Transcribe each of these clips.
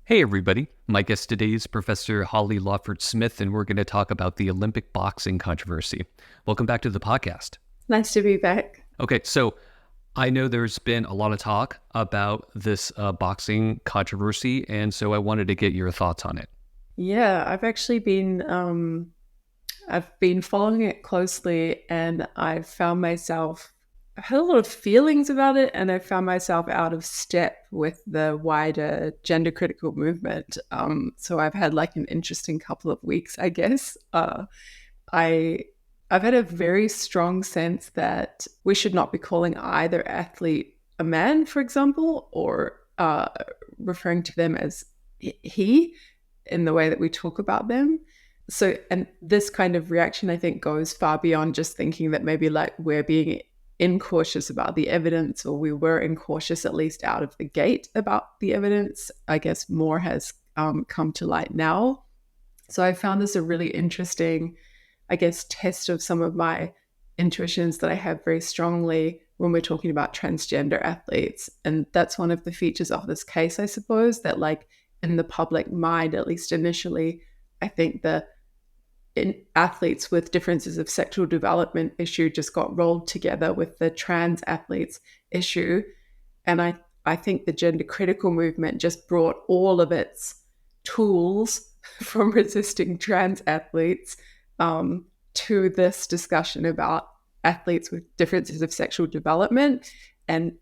Hey everybody, my guest today is Professor Holly Lawford-Smith, and we're going to talk about the Olympic boxing controversy. Welcome back to the podcast. Nice to be back. Okay, so I know there's been a lot of talk about this boxing controversy, and so I wanted to get your thoughts on it. Yeah, I've been following it closely, and I had a lot of feelings about it, and I found myself out of step with the wider gender critical movement. So I've had like an interesting couple of weeks, I guess. I I've had a very strong sense that we should not be calling either athlete a man, for example, or referring to them as he in the way that we talk about them. So, and this kind of reaction, I think, goes far beyond just thinking that maybe like we're being incautious about the evidence, or we were incautious at least out of the gate about the evidence. I guess more has come to light now. So I found this a really interesting, I guess, test of some of my intuitions that I have very strongly when we're talking about transgender athletes. And that's one of the features of this case, I suppose, that like in the public mind, at least initially, I think the athletes with differences of sexual development issue just got rolled together with the trans athletes issue. And I think the gender critical movement just brought all of its tools from resisting trans athletes to this discussion about athletes with differences of sexual development. And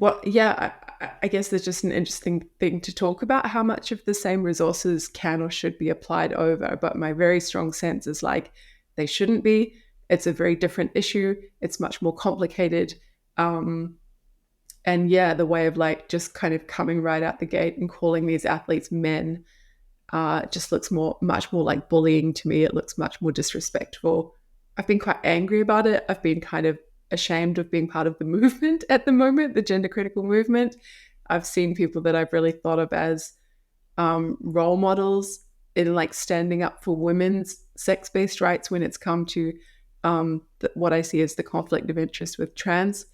I guess there's just an interesting thing to talk about how much of the same resources can or should be applied over. But my very strong sense is like they shouldn't be. It's a very different issue. It's much more complicated. And yeah, the way of like just kind of coming right out the gate and calling these athletes men just looks much more like bullying to me. It looks much more disrespectful. I've been quite angry about it. I've been kind of ashamed of being part of the movement at the moment, the gender critical movement. I've seen people that I've really thought of as role models in like standing up for women's sex-based rights when it's come to what I see as the conflict of interest with trans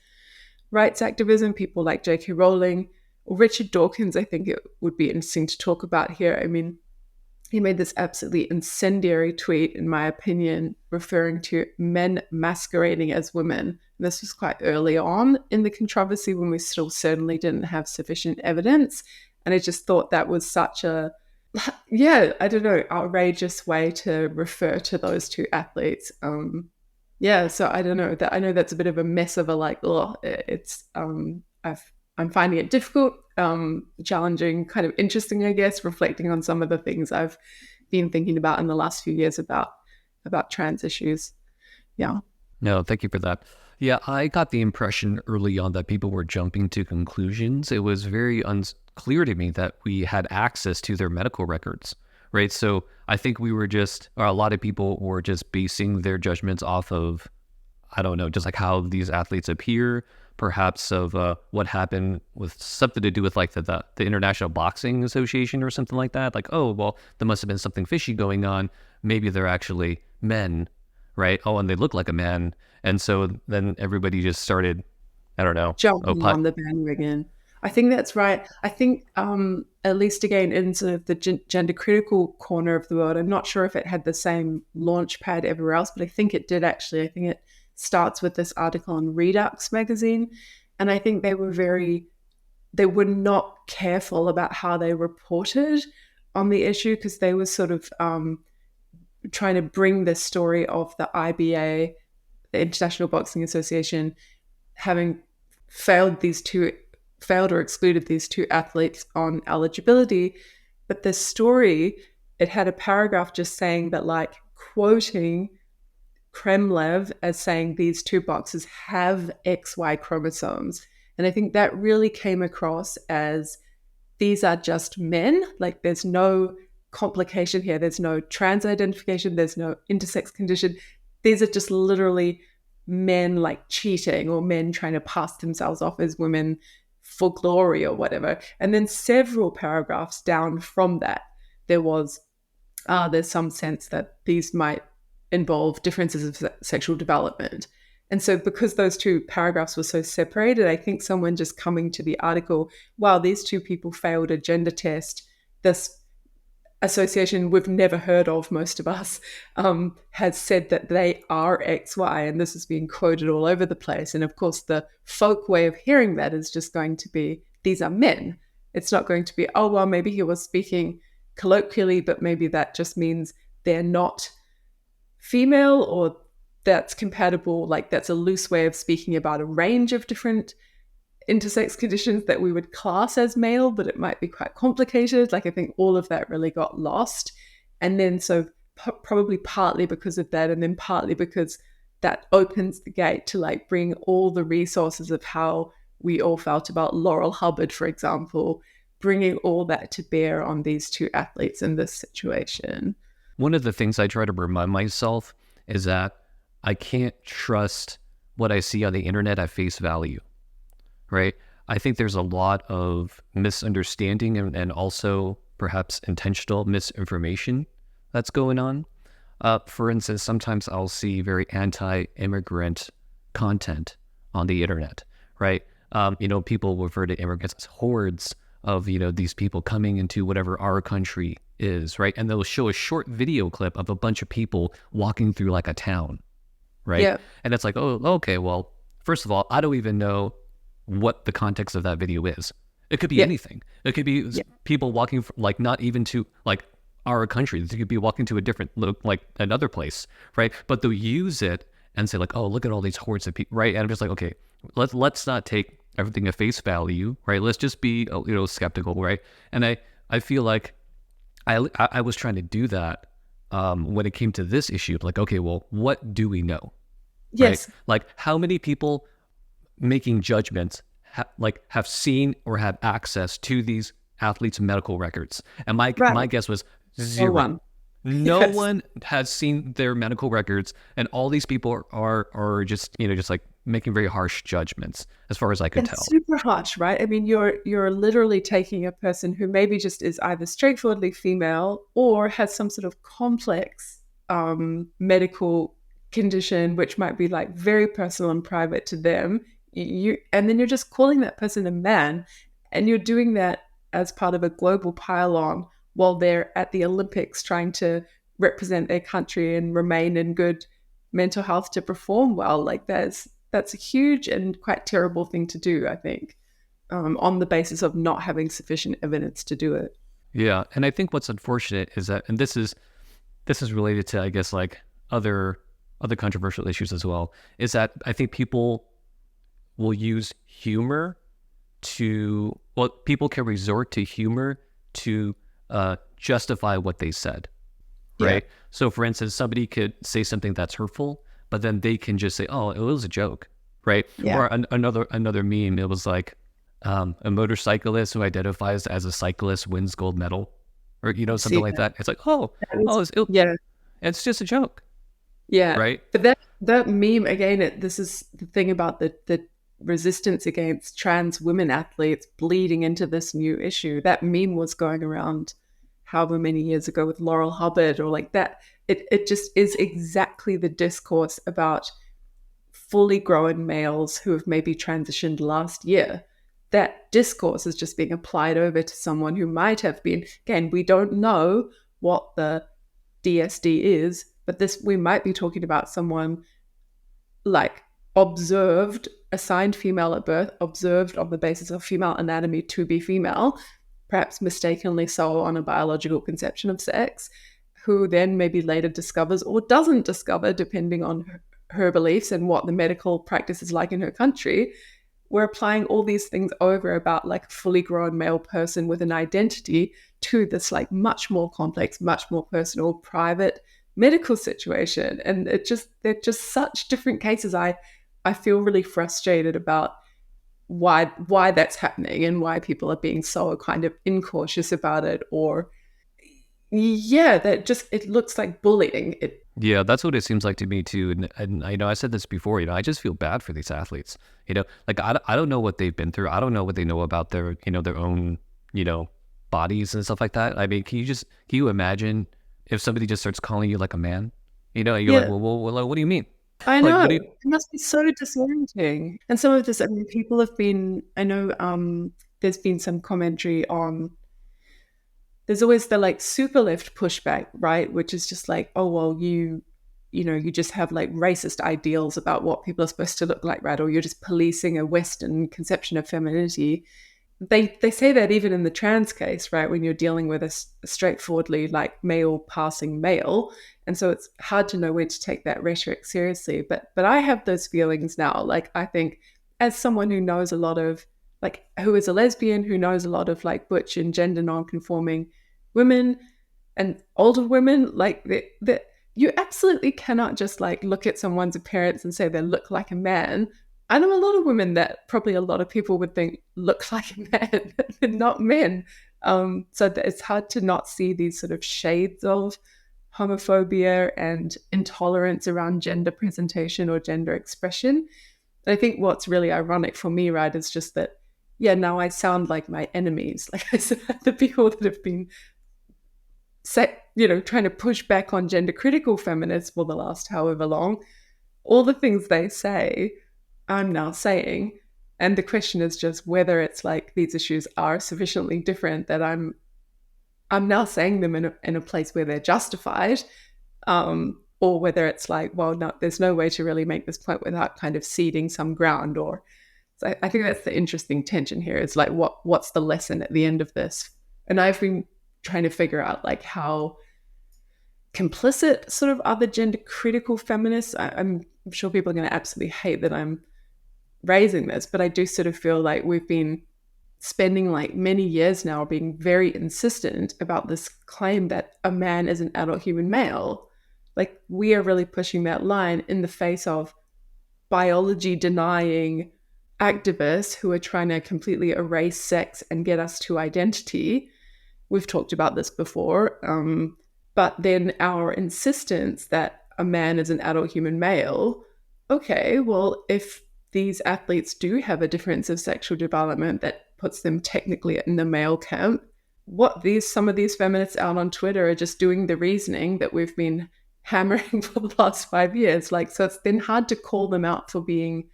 rights activism, people like J.K. Rowling or Richard Dawkins. I think it would be interesting to talk about here. I mean, he made this absolutely incendiary tweet, in my opinion, referring to men masquerading as women. And this was quite early on in the controversy when we still certainly didn't have sufficient evidence. And I just thought that was such a, I don't know, outrageous way to refer to those two athletes. So I don't know. I know that's a bit of a mess of a like, I'm finding it difficult, challenging, kind of interesting, I guess, reflecting on some of the things I've been thinking about in the last few years about trans issues. Yeah. No, thank you for that. Yeah, I got the impression early on that people were jumping to conclusions. It was very unclear to me that we had access to their medical records, right? So I think a lot of people were just basing their judgments off of, I don't know, just like how these athletes appear, perhaps of what happened with something to do with like the International Boxing Association or something like that. Like, oh, well, there must have been something fishy going on. Maybe they're actually men, right? Oh, and they look like a man. And so then everybody just started, I don't know. Jumping on the bandwagon. I think that's right. I think at least again in sort of the gender critical corner of the world, I'm not sure if it had the same launch pad everywhere else, but I think it did actually. I think it starts with this article in Redux magazine. And I think they were not careful about how they reported on the issue, because they were sort of trying to bring the story of the IBA, the International Boxing Association, having failed or excluded these two athletes on eligibility. But the story, it had a paragraph just saying that, like, quoting Kremlev as saying these two boxers have XY chromosomes. And I think that really came across as these are just men. Like, there's no complication here. There's no trans identification. There's no intersex condition. These are just literally men like cheating, or men trying to pass themselves off as women for glory or whatever. And then several paragraphs down from that, there's some sense that these might involve differences of sexual development. And so because those two paragraphs were so separated, I think someone just coming to the article, wow, these two people failed a gender test, this association we've never heard of, most of us, has said that they are XY, and this is being quoted all over the place. And of course, the folk way of hearing that is just going to be, these are men. It's not going to be, oh, well, maybe he was speaking colloquially, but maybe that just means they're not female, or that's compatible. Like, that's a loose way of speaking about a range of different intersex conditions that we would class as male, but it might be quite complicated. Like, I think all of that really got lost. And then so probably partly because of that, and then partly because that opens the gate to like bring all the resources of how we all felt about Laurel Hubbard, for example, bringing all that to bear on these two athletes in this situation. One of the things I try to remind myself is that I can't trust what I see on the internet at face value, right? I think there's a lot of misunderstanding and also perhaps intentional misinformation that's going on. For instance, sometimes I'll see very anti-immigrant content on the internet, right? People refer to immigrants as hordes of, these people coming into whatever our country is, right? And they'll show a short video clip of a bunch of people walking through like a town, right? Yeah. And it's like, oh, okay, well, first of all, I don't even know what the context of that video is. It could be anything. It could be people walking from, like, not even to like our country. They could be walking to a different, like another place, right? But they'll use it and say like, oh, look at all these hordes of people, right? And I'm just like, okay, let's not take everything at face value, right? Let's just be, skeptical, right? And I feel like I was trying to do that when it came to this issue. Like, okay, well, what do we know? Yes. Right? Like, how many people making judgments have seen or have access to these athletes' medical records? And my guess was zero. No one has seen their medical records, and all these people are just just like making very harsh judgments, as far as I could tell. Super harsh, right? I mean, you're literally taking a person who maybe just is either straightforwardly female or has some sort of complex medical condition, which might be like very personal and private to them. And then you're just calling that person a man, and you're doing that as part of a global pile-on while they're at the Olympics trying to represent their country and remain in good mental health to perform well. Like, that's a huge and quite terrible thing to do, I think, on the basis of not having sufficient evidence to do it. Yeah, and I think what's unfortunate is that, and this is related to, I guess, like other controversial issues as well, is that I think people will use humor people can resort to humor to justify what they said, right? Yeah. So for instance, somebody could say something that's hurtful, but then they can just say, oh, it was a joke, right? Yeah. Or another meme, it was like a motorcyclist who identifies as a cyclist wins gold medal, or something like that. It's like, it's just a joke. Yeah. Right. But that meme, again, this is the thing about the resistance against trans women athletes bleeding into this new issue. That meme was going around however many years ago with Laurel Hubbard, or like that. It just is exactly the discourse about fully grown males who have maybe transitioned last year. That discourse is just being applied over to someone who might have been, again, we don't know what the DSD is, but we might be talking about someone like assigned female at birth, observed on the basis of female anatomy to be female, perhaps mistakenly so on a biological conception of sex, who then maybe later discovers or doesn't discover, depending on her beliefs and what the medical practice is like in her country. We're applying all these things over about like a fully grown male person with an identity to this like much more complex, much more personal, private medical situation. And they're just such different cases. I feel really frustrated about why that's happening and why people are being so kind of incautious about it, or it looks like bullying. Yeah, that's what it seems like to me too. And I said this before, I just feel bad for these athletes. Like I don't know what they've been through. I don't know what they know about their, their own, bodies and stuff like that. I mean, can you imagine if somebody just starts calling you like a man? You're like, well, what do you mean? I know. It must be so disorienting. And some of this, I mean, people have been, I know there's been some commentary on there's always the like super left pushback, right? Which is just like, oh, well, you just have like racist ideals about what people are supposed to look like, right? Or you're just policing a Western conception of femininity. They say that even in the trans case, right? When you're dealing with a straightforwardly like male passing male. And so it's hard to know where to take that rhetoric seriously. But I have those feelings now. Like I think as someone who knows a lot of like who is a lesbian, who knows a lot of like butch and gender non-conforming women and older women, like that you absolutely cannot just like look at someone's appearance and say they look like a man. I know a lot of women that probably a lot of people would think look like a man, and not men. So that it's hard to not see these sort of shades of homophobia and intolerance around gender presentation or gender expression. I think what's really ironic for me, right, is just that, yeah, now I sound like my enemies. Like I said, the people that have been trying to push back on gender critical feminists for the last however long, all the things they say, I'm now saying. And the question is just whether it's like these issues are sufficiently different that I'm now saying them in a place where they're justified, or whether it's like, well, no, there's no way to really make this point without kind of ceding some ground. Or so I think that's the interesting tension here. It's like what's the lesson at the end of this? And I've been trying to figure out like how complicit sort of other gender critical feminists. I'm sure people are going to absolutely hate that I'm raising this, but I do sort of feel like we've been spending like many years now being very insistent about this claim that a man is an adult human male. Like we are really pushing that line in the face of biology denying activists who are trying to completely erase sex and get us to identity. We've talked about this before. But then our insistence that a man is an adult human male, okay, well, if these athletes do have a difference of sexual development that puts them technically in the male camp, some of these feminists out on Twitter are just doing the reasoning that we've been hammering for the last 5 years. Like, so it's been hard to call them out for being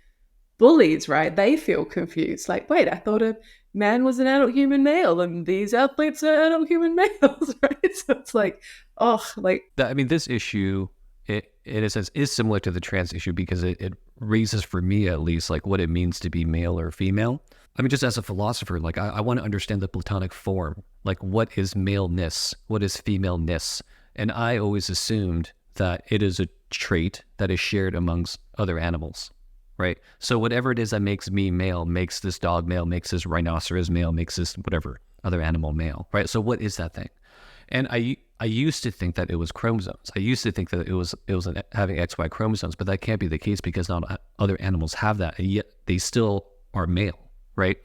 bullies, right? They feel confused. Like, wait, I thought a man was an adult human male and these athletes are adult human males, right? So it's like, this issue, in a sense, is similar to the trans issue because it raises, for me at least, like what it means to be male or female. I mean, just as a philosopher, like I want to understand the Platonic form. Like, what is maleness? What is femaleness? And I always assumed that it is a trait that is shared amongst other animals, right? So whatever it is that makes me male, makes this dog male, makes this rhinoceros male, makes this whatever other animal male, right? So what is that thing? And I used to think that it was chromosomes. I used to think that it was having XY chromosomes, but that can't be the case because not other animals have that, and yet they still are male, right?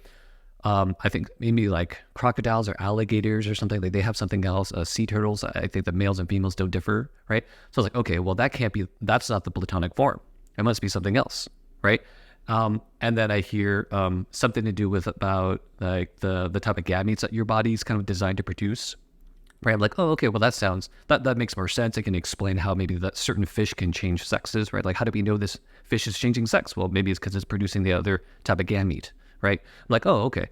I think maybe like crocodiles or alligators or something, like they have something else. Sea turtles, I think the males and females don't differ, right? So I was like, okay, well that's not the Platonic form. It must be something else, right? And then I hear something to do with about like the type of gametes that your body's kind of designed to produce. Right, I'm like, oh, okay, well, that makes more sense. It can explain how maybe that certain fish can change sexes, right? Like, how do we know this fish is changing sex? Well, maybe it's because it's producing the other type of gamete, right? I'm like, oh, okay.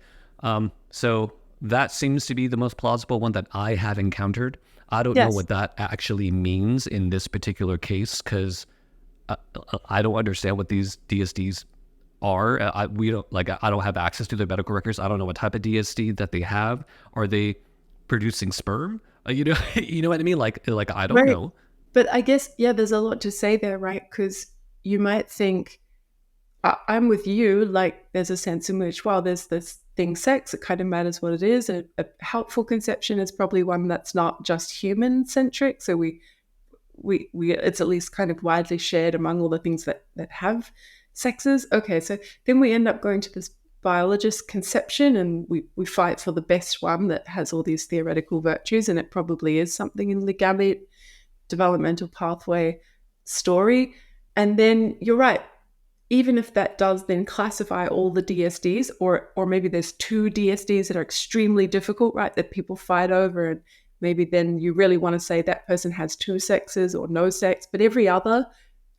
So that seems to be the most plausible one that I have encountered. I don't know what that actually means in this particular case because I don't understand what these DSDs are. I don't have access to their medical records. I don't know what type of DSD that they have. Are they producing sperm? You know what I mean? Like I don't know. But I guess, yeah, there's a lot to say there, right? Because you might think, I'm with you, like there's a sense in which, well, there's this thing, sex, it kind of matters what it is. A helpful conception is probably one that's not just human centric. So we it's at least kind of widely shared among all the things that have sexes. Okay, so then we end up going to this biologist conception and we fight for the best one that has all these theoretical virtues, and it probably is something in the gamete developmental pathway story. And then you're right, even if that does then classify all the DSDs, or maybe there's 2 DSDs that are extremely difficult, right, that people fight over, and maybe then you really want to say that person has 2 sexes or no sex, but every other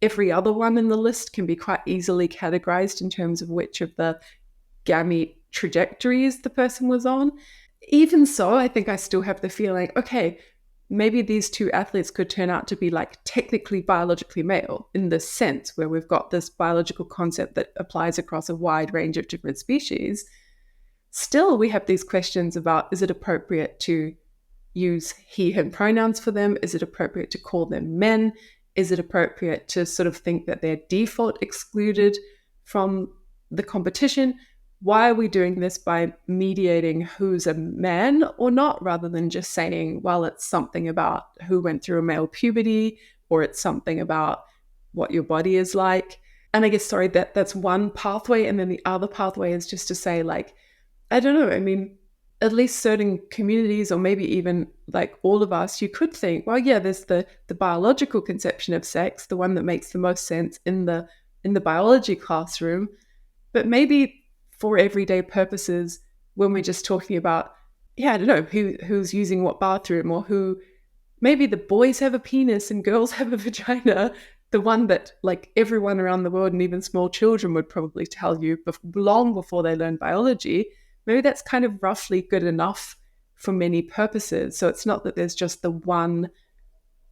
one in the list can be quite easily categorized in terms of which of the gamete trajectories the person was on. even so, I think I still have the feeling, okay, maybe these two athletes could turn out to be like technically biologically male in this sense, where we've got this biological concept that applies across a wide range of different species. Still, we have these questions about, is it appropriate to use he, him pronouns for them? Is it appropriate to call them men? Is it appropriate to sort of think that they're default excluded from the competition? Why are we doing this by mediating who's a man or not, rather than just saying, well, it's something about who went through a male puberty, or it's something about what your body is like? And I guess, sorry, that's one pathway. And then the other pathway is just to say, like, I don't know, I mean, at least certain communities, or maybe even like all of us, you could think, well, yeah, there's the biological conception of sex, the one that makes the most sense in the biology classroom. But maybe for everyday purposes, when we're just talking about, yeah, I don't know, who's using what bathroom, or who, maybe the boys have a penis and girls have a vagina, the one that like everyone around the world and even small children would probably tell you long before they learn biology, maybe that's kind of roughly good enough for many purposes. So it's not that there's just the one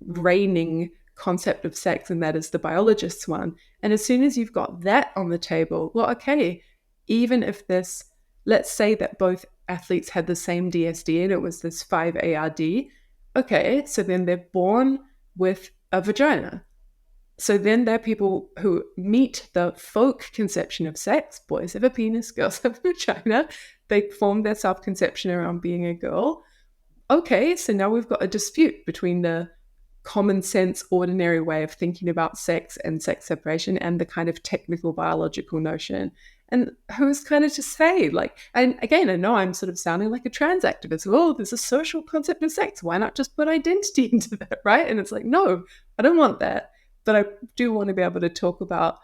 reigning concept of sex, and that is the biologist's one. And as soon as you've got that on the table, well, okay, even if this, let's say that both athletes had the same DSD and it was this 5ARD, okay, so then they're born with a vagina. So then there are people who meet the folk conception of sex. Boys have a penis, girls have a vagina. They form their self-conception around being a girl. Okay, so now we've got a dispute between the common sense, ordinary way of thinking about sex and sex separation and the kind of technical biological notion. And who's kind of to say, like, and again, I know I'm sort of sounding like a trans activist. Oh, there's a social concept of sex. Why not just put identity into that, right? And it's like, no, I don't want that. But I do want to be able to talk about,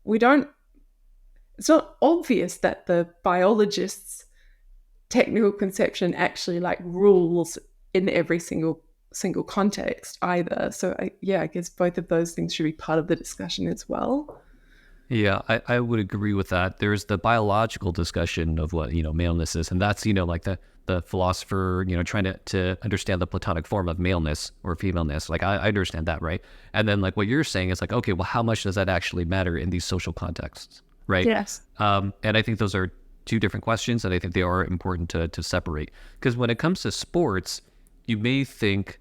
it's not obvious that the biologist's technical conception actually like rules in every single context either. So I guess both of those things should be part of the discussion as well. Yeah, I would agree with that. There's the biological discussion of what, maleness is. And that's, like the philosopher, trying to understand the Platonic form of maleness or femaleness. Like I understand that, right? And then like what you're saying is like, okay, well, how much does that actually matter in these social contexts, right? Yes. And I think those are two different questions, and I think they are important to separate. Because when it comes to sports, you may think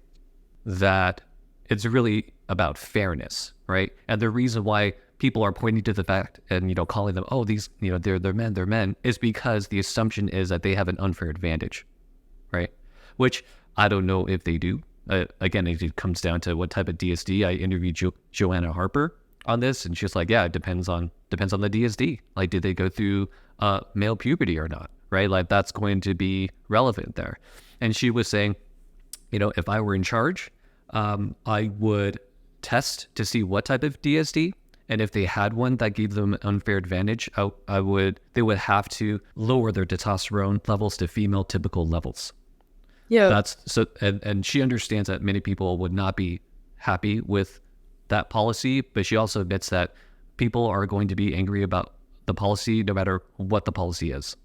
that it's really about fairness, right? And the reason why people are pointing to the fact and, calling them, oh, these, they're men, is because the assumption is that they have an unfair advantage, right? Which I don't know if they do. Again, it comes down to what type of DSD. I interviewed Joanna Harper on this, and she's like, yeah, it depends on the DSD. Like, did they go through male puberty or not, right? Like, that's going to be relevant there. And she was saying, if I were in charge, I would test to see what type of DSD, and if they had one that gave them an unfair advantage, they would have to lower their testosterone levels to female typical levels. Yeah. That's so, and she understands that many people would not be happy with that policy, but she also admits that people are going to be angry about the policy no matter what the policy is.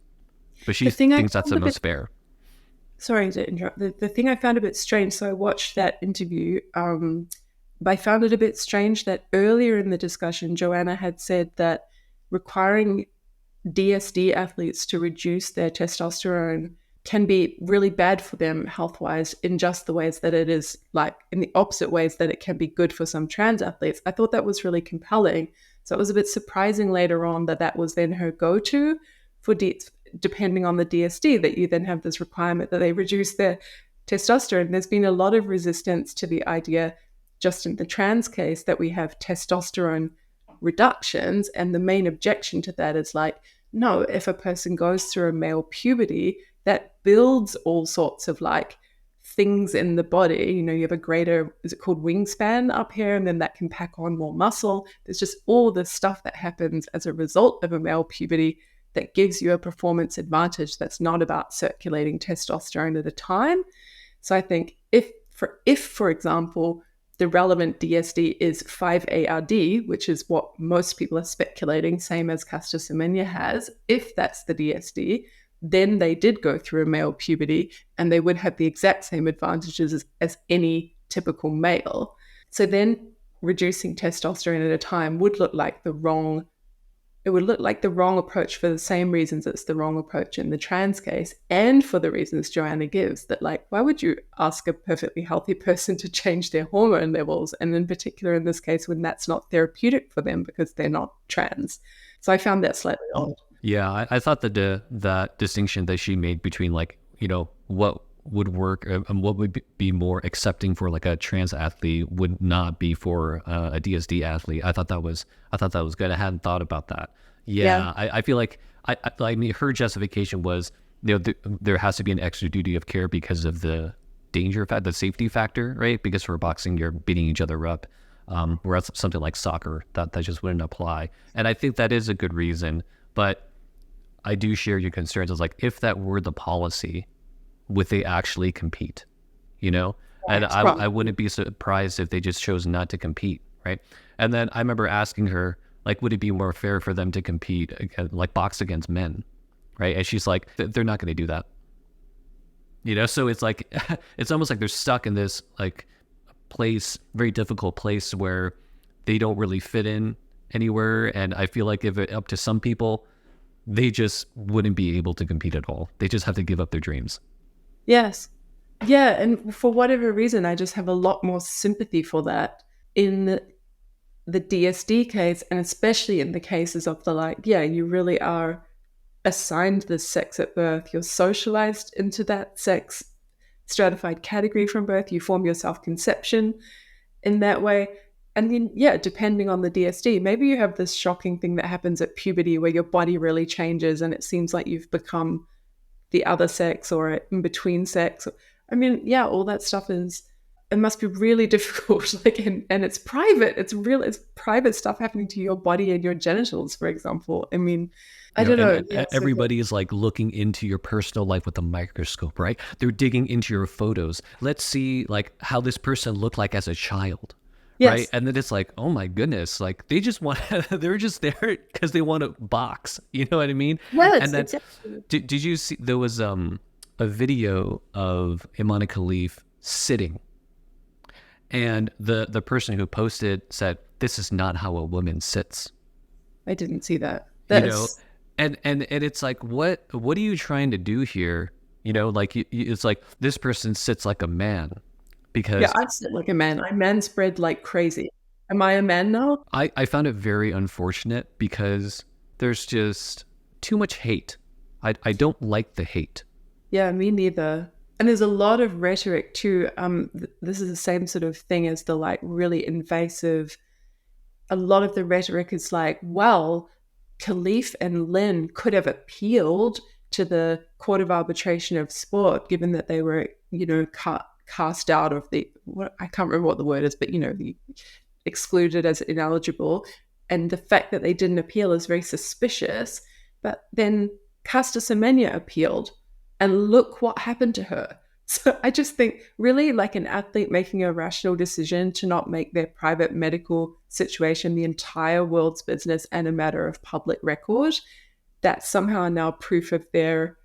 But she thinks that's the most fair. Sorry to interrupt. The thing I found a bit strange, so I watched that interview, but I found it a bit strange that earlier in the discussion, Joanna had said that requiring DSD athletes to reduce their testosterone can be really bad for them health-wise, in just the ways that it is, like in the opposite ways that it can be good for some trans athletes. I thought that was really compelling. So it was a bit surprising later on that was then her go-to for depending on the DSD, that you then have this requirement that they reduce their testosterone. There's been a lot of resistance to the idea, just in the trans case, that we have testosterone reductions. And the main objection to that is like, no, if a person goes through a male puberty, that builds all sorts of like things in the body. You have a greater, is it called wingspan up here? And then that can pack on more muscle. There's just all this stuff that happens as a result of a male puberty that gives you a performance advantage that's not about circulating testosterone at a time. So I think if, for example, the relevant DSD is 5ARD, which is what most people are speculating, same as Castor Semenya has, if that's the DSD, then they did go through a male puberty and they would have the exact same advantages as any typical male. So then reducing testosterone at a time would look like the wrong approach for the same reasons it's the wrong approach in the trans case, and for the reasons Joanna gives, that like, why would you ask a perfectly healthy person to change their hormone levels? And in particular in this case, when that's not therapeutic for them because they're not trans. So I found that slightly odd. Yeah, I thought that that distinction that she made between like, what would work and what would be more accepting for like a trans athlete would not be for a DSD athlete. I thought that was good. I hadn't thought about that. Yeah. I feel like I mean, her justification was, there has to be an extra duty of care because of the danger factor, the safety factor, right? Because for boxing, you're beating each other up. Whereas something like soccer, that just wouldn't apply. And I think that is a good reason. But I do share your concerns. It's like, if that were the policy, would they actually compete? And I wouldn't be surprised if they just chose not to compete, right? And then I remember asking her, like, would it be more fair for them to compete, like box against men, right? And she's like, they're not going to do that. So it's like, it's almost like they're stuck in this like place, very difficult place where they don't really fit in anywhere. And I feel like if it up to some people, they just wouldn't be able to compete at all. They just have to give up their dreams. Yes. Yeah. And for whatever reason, I just have a lot more sympathy for that in the DSD case, and especially in the cases of the like, yeah, you really are assigned this sex at birth. You're socialized into that sex stratified category from birth. You form your self-conception in that way. And then, yeah, depending on the DSD, maybe you have this shocking thing that happens at puberty where your body really changes and it seems like you've become the other sex or in between sex. I mean, yeah, all that stuff it must be really difficult. Like, and it's private. It's private stuff happening to your body and your genitals, for example. I mean, I don't know. And everybody is like looking into your personal life with a microscope, right? They're digging into your photos. Let's see like how this person looked like as a child. Yes. Right. And then it's like, oh my goodness, like they're just there because they want to box. You know what I mean? Well, and then did you see there was a video of Imane Khelif sitting, and the person who posted said, "This is not how a woman sits." I didn't see that. And it's like, what are you trying to do here? Like it's like this person sits like a man. Because yeah, I sit like a man. I manspread like crazy. Am I a man now? I found it very unfortunate because there's just too much hate. I don't like the hate. Yeah, me neither. And there's a lot of rhetoric too. This is the same sort of thing as the like really invasive. A lot of the rhetoric is like, well, Khelif and Lynn could have appealed to the Court of Arbitration of Sport, given that they were, cast out of I can't remember what the word is, but the excluded as ineligible. And the fact that they didn't appeal is very suspicious. But then Caster Semenya appealed, and look what happened to her. So I just think really like an athlete making a rational decision to not make their private medical situation the entire world's business and a matter of public record, that's somehow now proof of their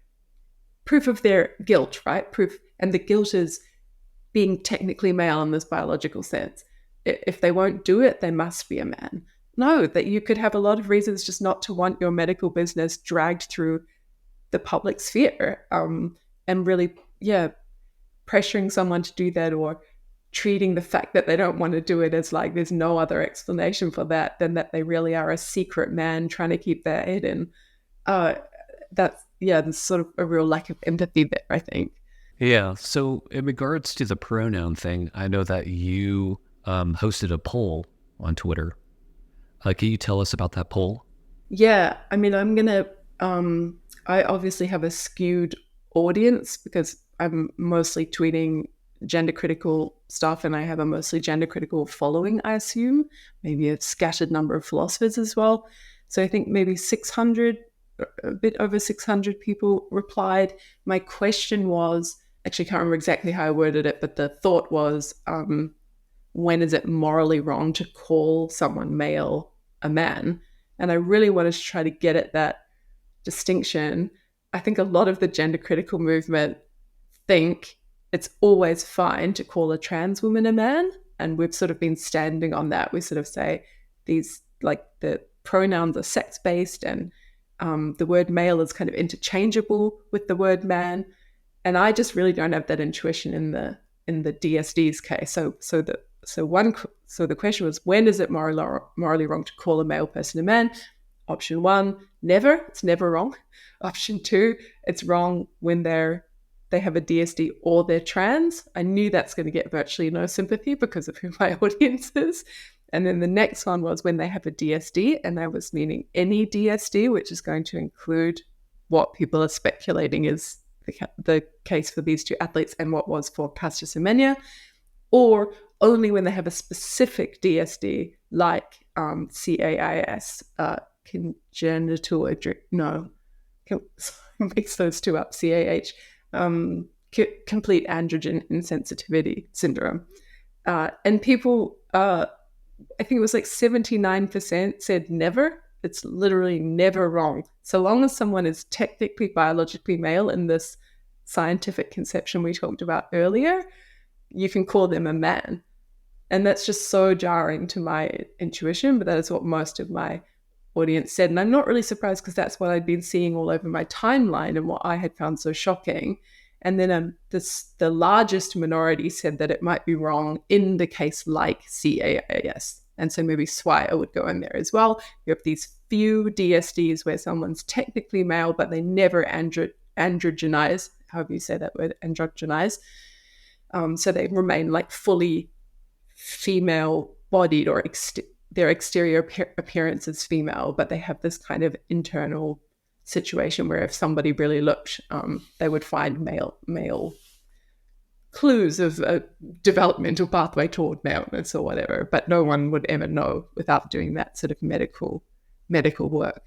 guilt, right? And the guilt is being technically male in this biological sense. If they won't do it, they must be a man. No, that you could have a lot of reasons just not to want your medical business dragged through the public sphere, and really, pressuring someone to do that or treating the fact that they don't want to do it as like there's no other explanation for that than that they really are a secret man trying to keep their head in. There's sort of a real lack of empathy there, I think. Yeah. So in regards to the pronoun thing, I know that you hosted a poll on Twitter. Can you tell us about that poll? Yeah. I mean, I obviously have a skewed audience because I'm mostly tweeting gender critical stuff and I have a mostly gender critical following, I assume, maybe a scattered number of philosophers as well. So I think maybe 600, a bit over 600 people replied. My question was, actually can't remember exactly how I worded it, but the thought was, when is it morally wrong to call someone male a man? And I really wanted to try to get at that distinction. I think a lot of the gender critical movement think it's always fine to call a trans woman a man. And we've sort of been standing on that. We sort of say these, like, the pronouns are sex based, and the word male is kind of interchangeable with the word man. And I just really don't have that intuition in the DSD's case. So the question was, when is it morally wrong to call a male person a man? Option 1, never. It's never wrong. Option 2, it's wrong when they have a DSD or they're trans. I knew that's going to get virtually no sympathy because of who my audience is. And then the next one was when they have a DSD, and that was meaning any DSD, which is going to include what people are speculating is the case for these two athletes and what was for Pastor Semenya, or only when they have a specific DSD like CAIS, congenital mix those two up, CAH, complete androgen insensitivity syndrome. And people, I think it was like 79% said never. It's literally never wrong. So long as someone is technically biologically male in this scientific conception we talked about earlier, you can call them a man. And that's just so jarring to my intuition, but that is what most of my audience said. And I'm not really surprised, because that's what I'd been seeing all over my timeline and what I had found so shocking. And then the largest minority said that it might be wrong in the case like CAAS. And so maybe SWIA would go in there as well. You have these few DSDs where someone's technically male, but they never androgenize, however you say that word, androgenize. So they remain like fully female bodied, or their exterior appearance is female, but they have this kind of internal situation where if somebody really looked, they would find male clues of a developmental pathway toward maleness or whatever, but no one would ever know without doing that sort of medical work.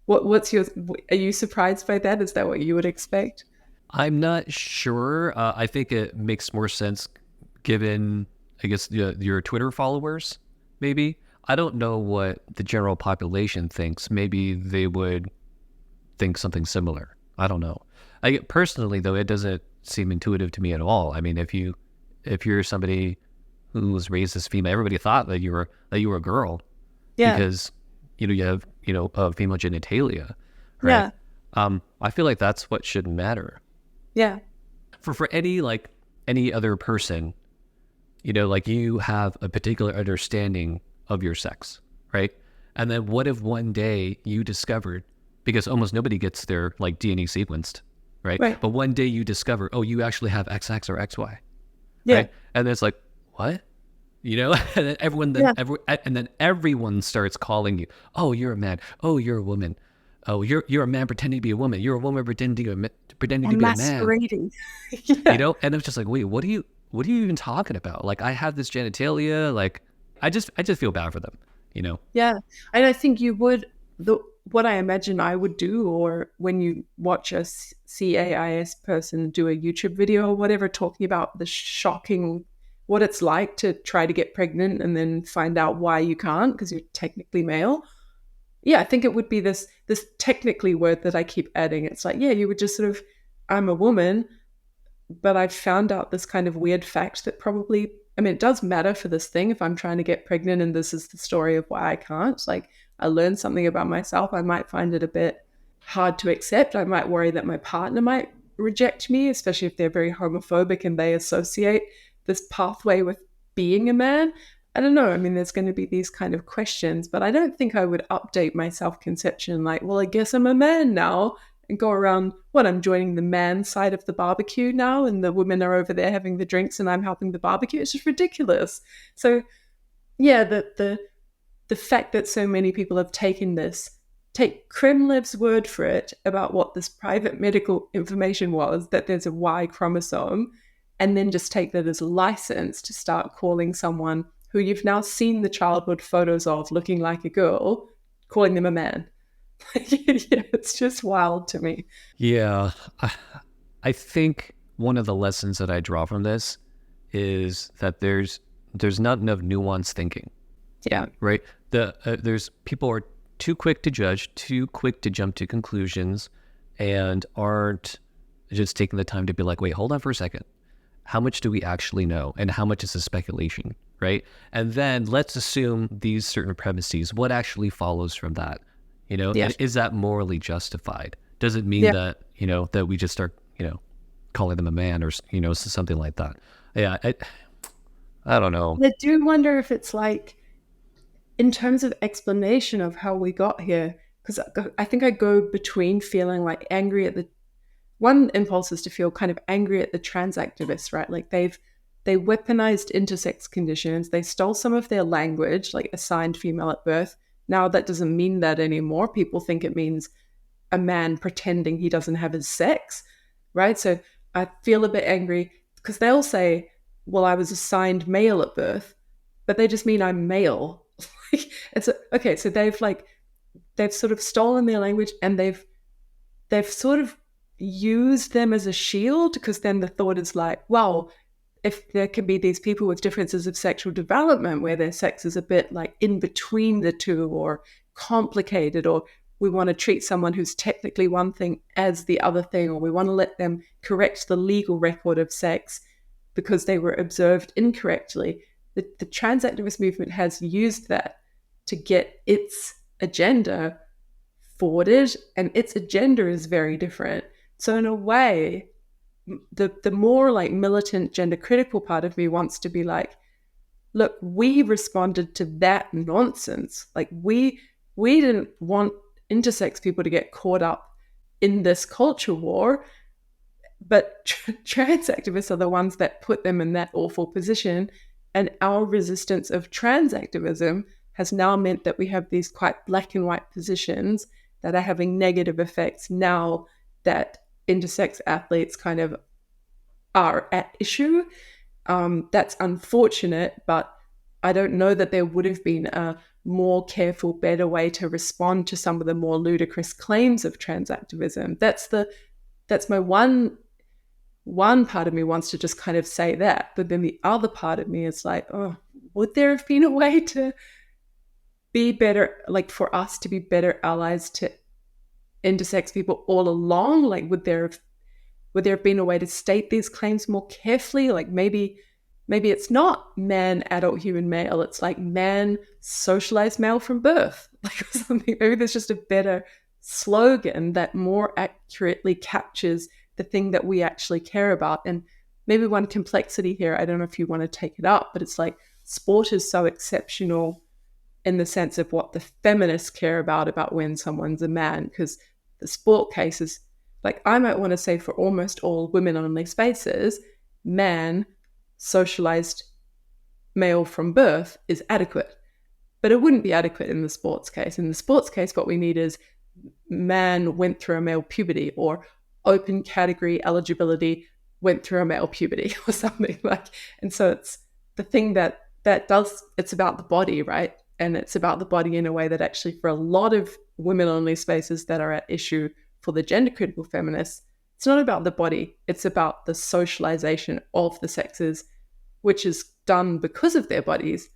Are you surprised by that? Is that what you would expect? I'm not sure. I think it makes more sense given, I guess, your Twitter followers, maybe. I don't know what the general population thinks. Maybe they would think something similar. I don't know. Personally, though, it doesn't seem intuitive to me at all. I mean, if you're somebody who was raised as female, everybody thought that you were a girl, because you have female genitalia, right? Yeah. I feel like that's what should matter. Yeah. For any other person, like you have a particular understanding of your sex, right? And then what if one day you discovered, because almost nobody gets their like DNA sequenced, right? But one day you discover, oh, you actually have XX or XY, right? And then it's like, what? And then everyone starts calling you, oh, you're a man, oh, you're a woman, oh, you're a man pretending to be a woman, you're a woman pretending to be a man, masquerading. And it's just like, wait, what are you even talking about? Like, I have this genitalia, like, I just feel bad for them, Yeah, and I think you would. What I imagine I would do, or when you watch a CAIS person do a YouTube video or whatever, talking about the shocking, what it's like to try to get pregnant and then find out why you can't because you're technically male. Yeah, I think it would be this technically word that I keep adding. It's like, yeah, you would just sort of, I'm a woman, but I've found out this kind of weird fact that probably, I mean, it does matter for this thing if I'm trying to get pregnant and this is the story of why I can't. Like, I learned something about myself. I might find it a bit hard to accept. I might worry that my partner might reject me, especially if they're very homophobic and they associate this pathway with being a man. I don't know. I mean, there's going to be these kind of questions, but I don't think I would update my self-conception like, well, I guess I'm a man now, and go around, I'm joining the man side of the barbecue now, and the women are over there having the drinks and I'm helping the barbecue. It's just ridiculous. So yeah, the fact that so many people have taken this, take Kremlev's word for it about what this private medical information was, that there's a Y chromosome, and then just take that as a license to start calling someone who you've now seen the childhood photos of looking like a girl, calling them a man. It's just wild to me. Yeah. I think one of the lessons that I draw from this is that there's not enough nuanced thinking. Yeah. Right. There's people are too quick to judge, too quick to jump to conclusions, and aren't just taking the time to be like, wait, hold on for a second. How much do we actually know? And how much is a speculation, right? And then let's assume these certain premises. What actually follows from that? Yeah. And is that morally justified? Does it mean Yeah. that, that we just start, calling them a man or, something like that? Yeah, I don't know. I do wonder if it's like, in terms of explanation of how we got here, because I think I go between feeling like angry at the one impulse is to feel kind of angry at the trans activists, right? Like they weaponized intersex conditions. They stole some of their language, like assigned female at birth. Now that doesn't mean that anymore. People think it means a man pretending he doesn't have his sex, right? So I feel a bit angry because they'll say, well, I was assigned male at birth, but they just mean I'm male. It's okay. So they've sort of stolen their language, and they've sort of used them as a shield, because then the thought is like, well, if there can be these people with differences of sexual development where their sex is a bit like in between the two or complicated, or we want to treat someone who's technically one thing as the other thing, or we want to let them correct the legal record of sex because they were observed incorrectly. The trans activist movement has used that to get its agenda forwarded, and its agenda is very different. So in a way, the more like militant gender critical part of me wants to be like, look, we responded to that nonsense. Like we didn't want intersex people to get caught up in this culture war, but trans activists are the ones that put them in that awful position. And our resistance of trans activism has now meant that we have these quite black and white positions that are having negative effects now that intersex athletes kind of are at issue. That's unfortunate, but I don't know that there would have been a more careful, better way to respond to some of the more ludicrous claims of trans activism. That's my one part of me wants to just kind of say that, but then the other part of me is like, oh, would there have been a way to be better, like for us to be better allies to intersex people all along? Like, would there have been a way to state these claims more carefully? Like maybe it's not man, adult human male. It's like man, socialized male from birth, like or something. Maybe there's just a better slogan that more accurately captures the thing that we actually care about. And maybe one complexity here, I don't know if you want to take it up, but it's like sport is so exceptional in the sense of what the feminists care about when someone's a man, because the sport cases, like I might want to say for almost all women-only spaces, man, socialized male from birth is adequate. But it wouldn't be adequate in the sports case. In the sports case, what we need is man went through a male puberty, or open category eligibility went through a male puberty or something like. And so it's the thing that does, it's about the body, right? And it's about the body in a way that actually for a lot of women-only spaces that are at issue for the gender critical feminists, it's not about the body, it's about the socialization of the sexes, which is done because of their bodies,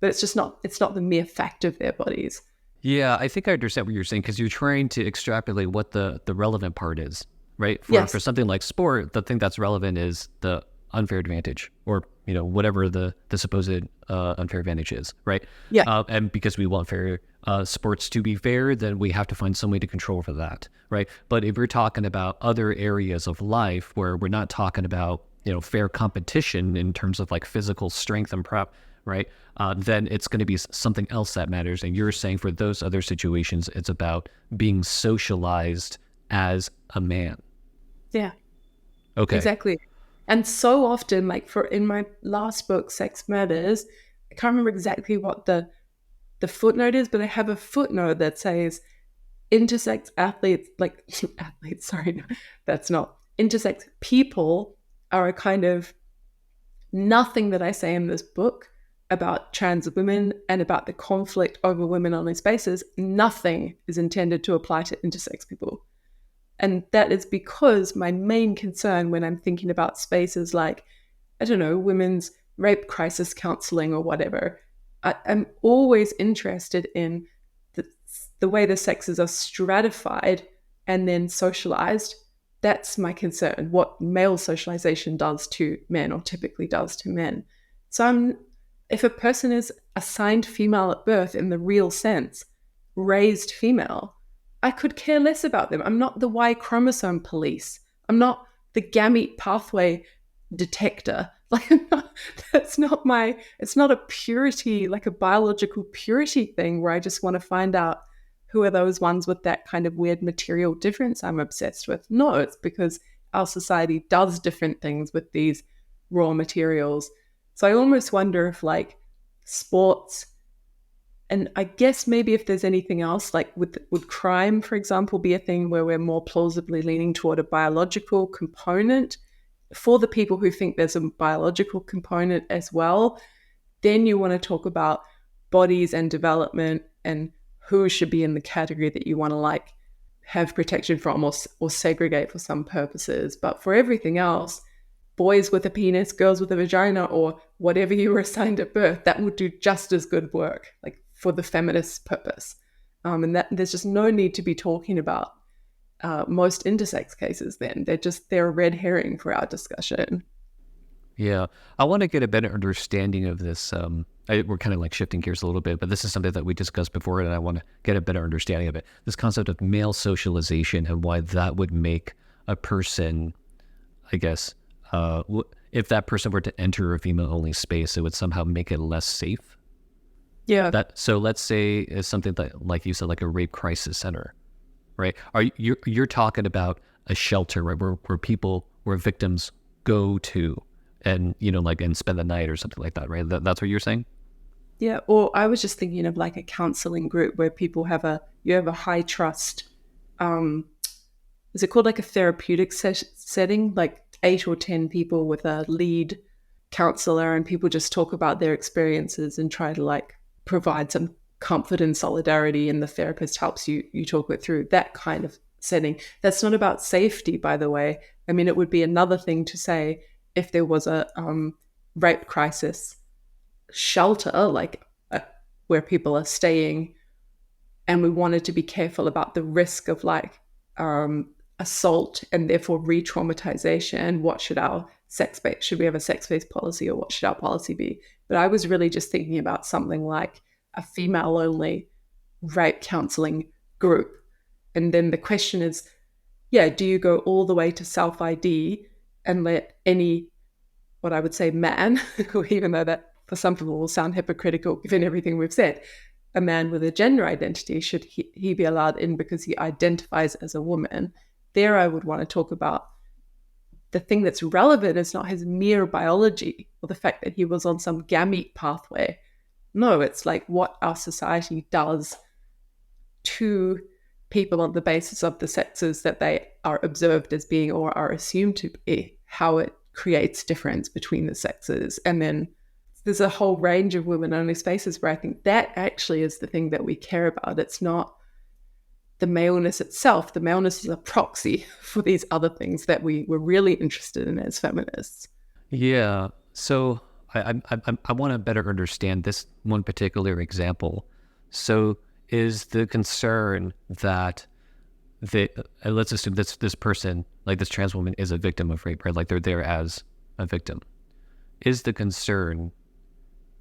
but it's not the mere fact of their bodies. Yeah, I think I understand what you're saying, because you're trying to extrapolate what the relevant part is, right? Yes. For something like sport, the thing that's relevant is the unfair advantage, or whatever the supposed unfair advantage is, right? Yeah. And because we want fair sports to be fair, then we have to find some way to control for that, right? But if we're talking about other areas of life where we're not talking about fair competition in terms of like physical strength and prep, right? Then it's going to be something else that matters. And you're saying for those other situations, it's about being socialized as a man. Yeah. Okay. Exactly. And so often, like in my last book, Sex Matters, I can't remember exactly what the footnote is, but I have a footnote that says intersex athletes, like athletes, sorry, no, that's not, intersex people are a kind of, nothing that I say in this book about trans women and about the conflict over women-only spaces, nothing is intended to apply to intersex people. And that is because my main concern when I'm thinking about spaces like, I don't know, women's rape crisis counseling or whatever, I'm always interested in the way the sexes are stratified and then socialized, that's my concern, what male socialization does to men, or typically does to men. So if a person is assigned female at birth in the real sense, raised female, I could care less about them. I'm not the Y chromosome police. I'm not the gamete pathway detector. Like, it's not a purity, like a biological purity thing where I just want to find out who are those ones with that kind of weird material difference I'm obsessed with. No, it's because our society does different things with these raw materials. So I almost wonder if, like, sports, and I guess maybe if there's anything else, like would crime, for example, be a thing where we're more plausibly leaning toward a biological component for the people who think there's a biological component as well. Then you want to talk about bodies and development and who should be in the category that you want to, like, have protection from, or segregate for some purposes. But for everything else, boys with a penis, girls with a vagina, or whatever you were assigned at birth, that would do just as good work, like, for the feminist purpose. And that there's just no need to be talking about most intersex cases then. They're a red herring for our discussion. Yeah, I want to get a better understanding of this. We're kind of like shifting gears a little bit, but this is something that we discussed before, and I want to get a better understanding of it. This concept of male socialization and why that would make a person, I guess, if that person were to enter a female-only space, it would somehow make it less safe. Yeah. So let's say it's something that, like you said, like a rape crisis center, right? You're talking about a shelter, right, where victims go to and, and spend the night or something like that, right? That's what you're saying? Yeah, or I was just thinking of, like, a counseling group where people have a high trust, is it called, like, a therapeutic setting, like 8 or 10 people with a lead counselor, and people just talk about their experiences and try to, like, provide some comfort and solidarity, and the therapist helps you talk it through, that kind of setting. That's not about safety, by the way. I mean, it would be another thing to say if there was a rape crisis shelter, like, where people are staying, and we wanted to be careful about the risk of, like, assault and therefore re-traumatization. What should our should we have a sex-based policy, or what should our policy be? But I was really just thinking about something like a female-only rape counseling group. And then the question is, do you go all the way to self-ID and let any, what I would say, man, even though that for some people will sound hypocritical given everything we've said, a man with a gender identity, should he be allowed in because he identifies as a woman? There I would want to talk about the thing that's relevant is not his mere biology or the fact that he was on some gamete pathway. No, it's like what our society does to people on the basis of the sexes that they are observed as being or are assumed to be, how it creates difference between the sexes. And then there's a whole range of women-only spaces where I think that actually is the thing that we care about. It's not the maleness itself. The maleness is a proxy for these other things that we were really interested in as feminists. Yeah. So I want to better understand this one particular example. So is the concern that let's assume this person, like this trans woman, is a victim of rape, right? Like they're there as a victim. Is the concern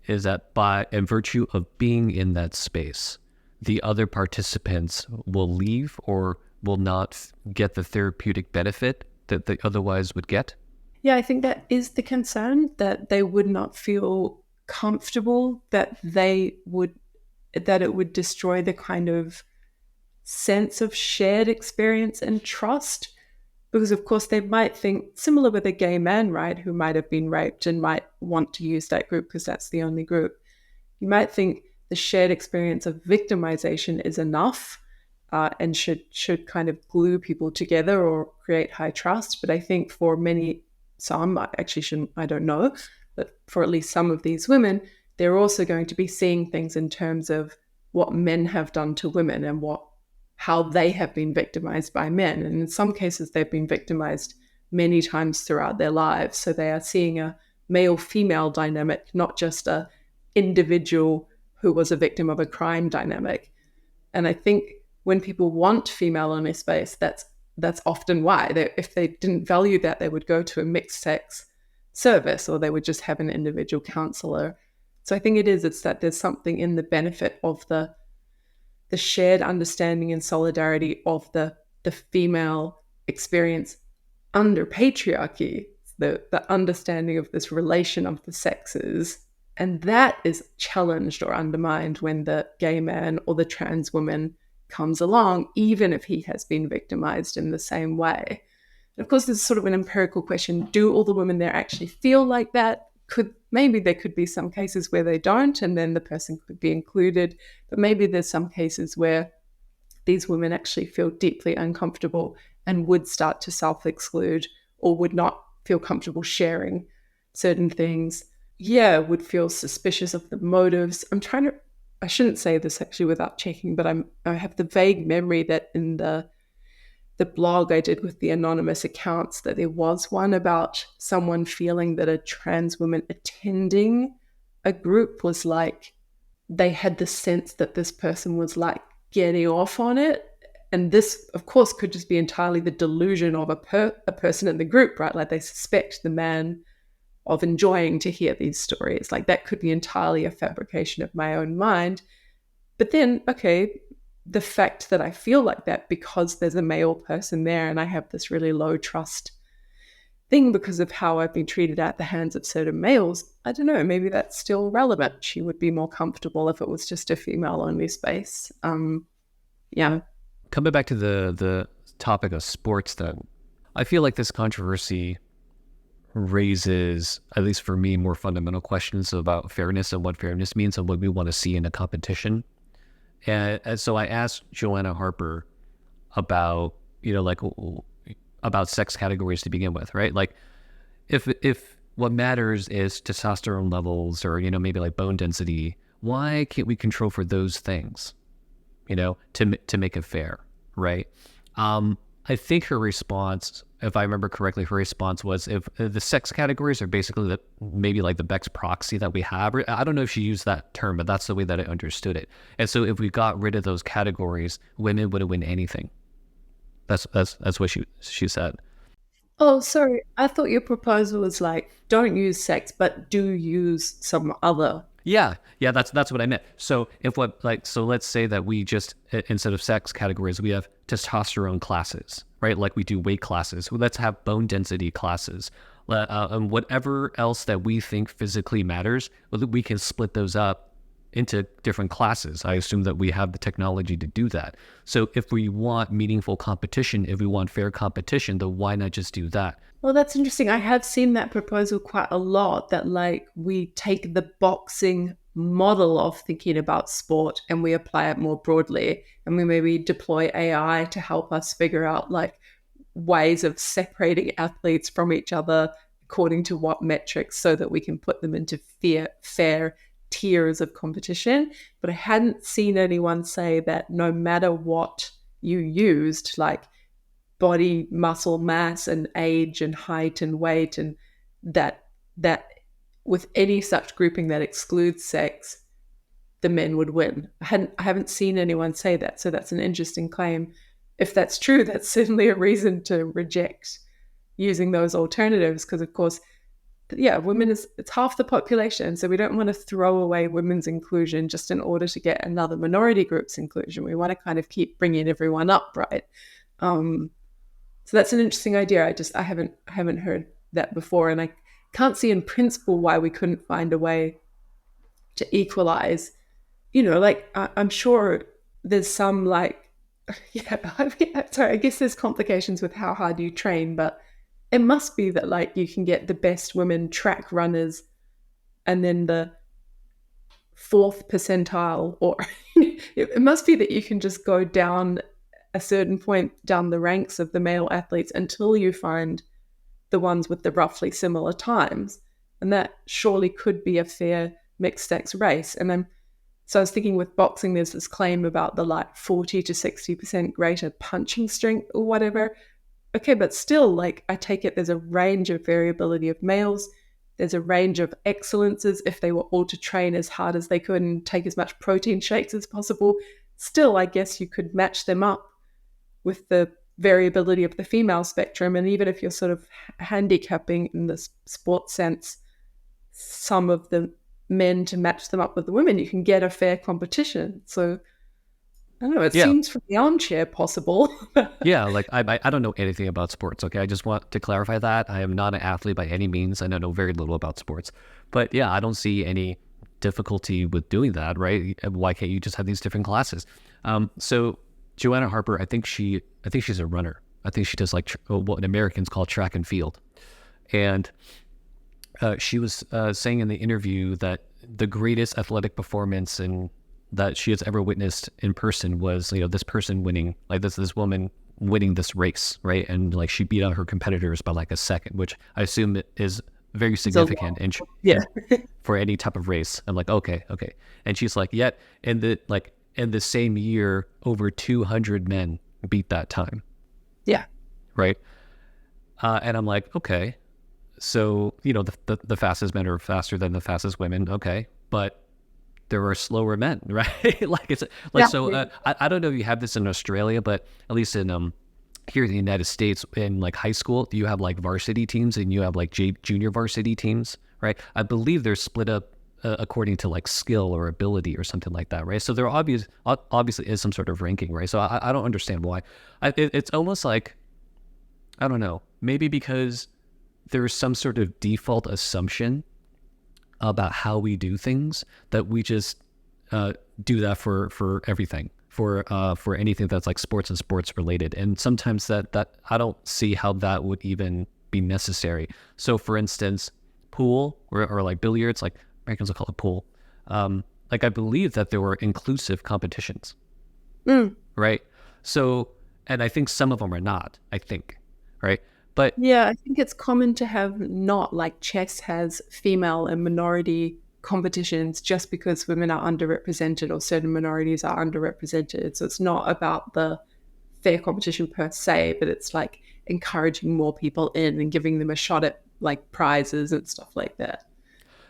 is that in virtue of being in that space, the other participants will leave or will not get the therapeutic benefit that they otherwise would get? Yeah, I think that is the concern, that they would not feel comfortable, that it would destroy the kind of sense of shared experience and trust. Because, of course, they might think, similar with a gay man, right, who might have been raped and might want to use that group because that's the only group. You might think the shared experience of victimization is enough and should kind of glue people together or create high trust. But I think for some, I don't know, but for at least some of these women, they're also going to be seeing things in terms of what men have done to women and how they have been victimized by men. And in some cases, they've been victimized many times throughout their lives. So they are seeing a male-female dynamic, not just a individual who was a victim of a crime dynamic. And I think when people want female only space, that's often why. If they didn't value that, they would go to a mixed sex service, or they would just have an individual counselor. So I think it's that there's something in the benefit of the shared understanding and solidarity of the female experience under patriarchy, the understanding of this relation of the sexes. And that is challenged or undermined when the gay man or the trans woman comes along, even if he has been victimized in the same way. And of course, there's sort of an empirical question. Do all the women there actually feel like that? Maybe there could be some cases where they don't, and then the person could be included. But maybe there's some cases where these women actually feel deeply uncomfortable and would start to self-exclude, or would not feel comfortable sharing certain things. Yeah, would feel suspicious of the motives. I shouldn't say this actually without checking, but I have the vague memory that in the blog I did with the anonymous accounts, that there was one about someone feeling that a trans woman attending a group was like, they had the sense that this person was like getting off on it. And this, of course, could just be entirely the delusion of a person in the group, right? Like they suspect the man of enjoying to hear these stories. Like that could be entirely a fabrication of my own mind. But then, okay, the fact that I feel like that because there's a male person there and I have this really low trust thing because of how I've been treated at the hands of certain males, I don't know, maybe that's still relevant. She would be more comfortable if it was just a female-only space. Yeah. Coming back to the topic of sports, then, I feel like this controversy raises, at least for me, more fundamental questions about fairness and what fairness means and what we want to see in a competition. And so I asked Joanna Harper about, about sex categories to begin with, right? Like if what matters is testosterone levels or, maybe like bone density, why can't we control for those things, to make it fair, right? I think her response, if I remember correctly, her response was, if the sex categories are basically maybe like the Beck's proxy that we have. I don't know if she used that term, but that's the way that I understood it. And so if we got rid of those categories, women wouldn't win anything. That's what she said. Oh, sorry. I thought your proposal was like, don't use sex, but do use some other. Yeah, that's what I meant. So so let's say that we just, instead of sex categories, we have testosterone classes, right? Like we do weight classes. Let's have bone density classes. And whatever else that we think physically matters, we can split those up into different classes. I assume that we have the technology to do that. So if we want meaningful competition, if we want fair competition, then why not just do that? Well, that's interesting. I have seen that proposal quite a lot, that like we take the boxing model of thinking about sport and we apply it more broadly, and we maybe deploy AI to help us figure out like ways of separating athletes from each other according to what metrics, so that we can put them into fair tiers of competition. But I hadn't seen anyone say that no matter what you used, like body muscle mass and age and height and weight, and that with any such grouping that excludes sex, the men would win. I haven't seen anyone say that. So that's an interesting claim. If that's true, that's certainly a reason to reject using those alternatives, because of course, yeah, it's half the population, so we don't want to throw away women's inclusion just in order to get another minority group's inclusion. We want to kind of keep bringing everyone up, right? So that's an interesting idea. I haven't heard that before, and I can't see in principle why we couldn't find a way to equalize. I'm sure there's some sorry, I guess there's complications with how hard you train, but it must be that like you can get the best women track runners and then the 4th percentile, or it must be that you can just go down a certain point down the ranks of the male athletes until you find the ones with the roughly similar times. And that surely could be a fair mixed sex race. So I was thinking with boxing, there's this claim about the like 40 to 60% greater punching strength or whatever. Okay, but still, like, I take it there's a range of variability of males. There's a range of excellences if they were all to train as hard as they could and take as much protein shakes as possible. still, I guess you could match them up with the variability of the female spectrum. And even if you're sort of handicapping in the sports sense some of the men to match them up with the women, you can get a fair competition. So I don't know, it Yeah. seems from the armchair possible. Yeah, like I don't know anything about sports. Okay, I just want to clarify that I am not an athlete by any means, and I know very little about sports. But yeah, I don't see any difficulty with doing that, right? Why can't you just have these different classes? So Joanna Harper, I think she's a runner. I think she does like what Americans call track and field, and she was saying in the interview that the greatest athletic performance and that she has ever witnessed in person was, this person winning, like this woman winning this race, right? And like she beat out her competitors by like a second, which I assume is very significant and Yeah. for any type of race. I'm like, okay. And she's like, yet in the same year, over 200 men beat that time, Yeah. right? And I'm like, okay, so the fastest men are faster than the fastest women, okay, but there are slower men, right? Like it's like, Yeah. so I don't know if you have this in Australia, but at least in here in the United States, in like high school, you have like varsity teams and you have like junior varsity teams, right? I believe they're split up according to like skill or ability or something like that, right? So there obviously is some sort of ranking, right? So I don't understand why. It's almost like, I don't know, maybe because there's some sort of default assumption about how we do things that we just do that for everything, for anything that's like sports and sports related. And sometimes that I don't see how that would even be necessary. So for instance, pool or like billiards, like Americans will call it pool. Like I believe that there were inclusive competitions, right? So, and I think some of them are not, I think, right? But Yeah, I think it's common to have not like chess has female and minority competitions just because women are underrepresented or certain minorities are underrepresented. So it's not about the fair competition per se, but it's like encouraging more people in and giving them a shot at like prizes and stuff like that.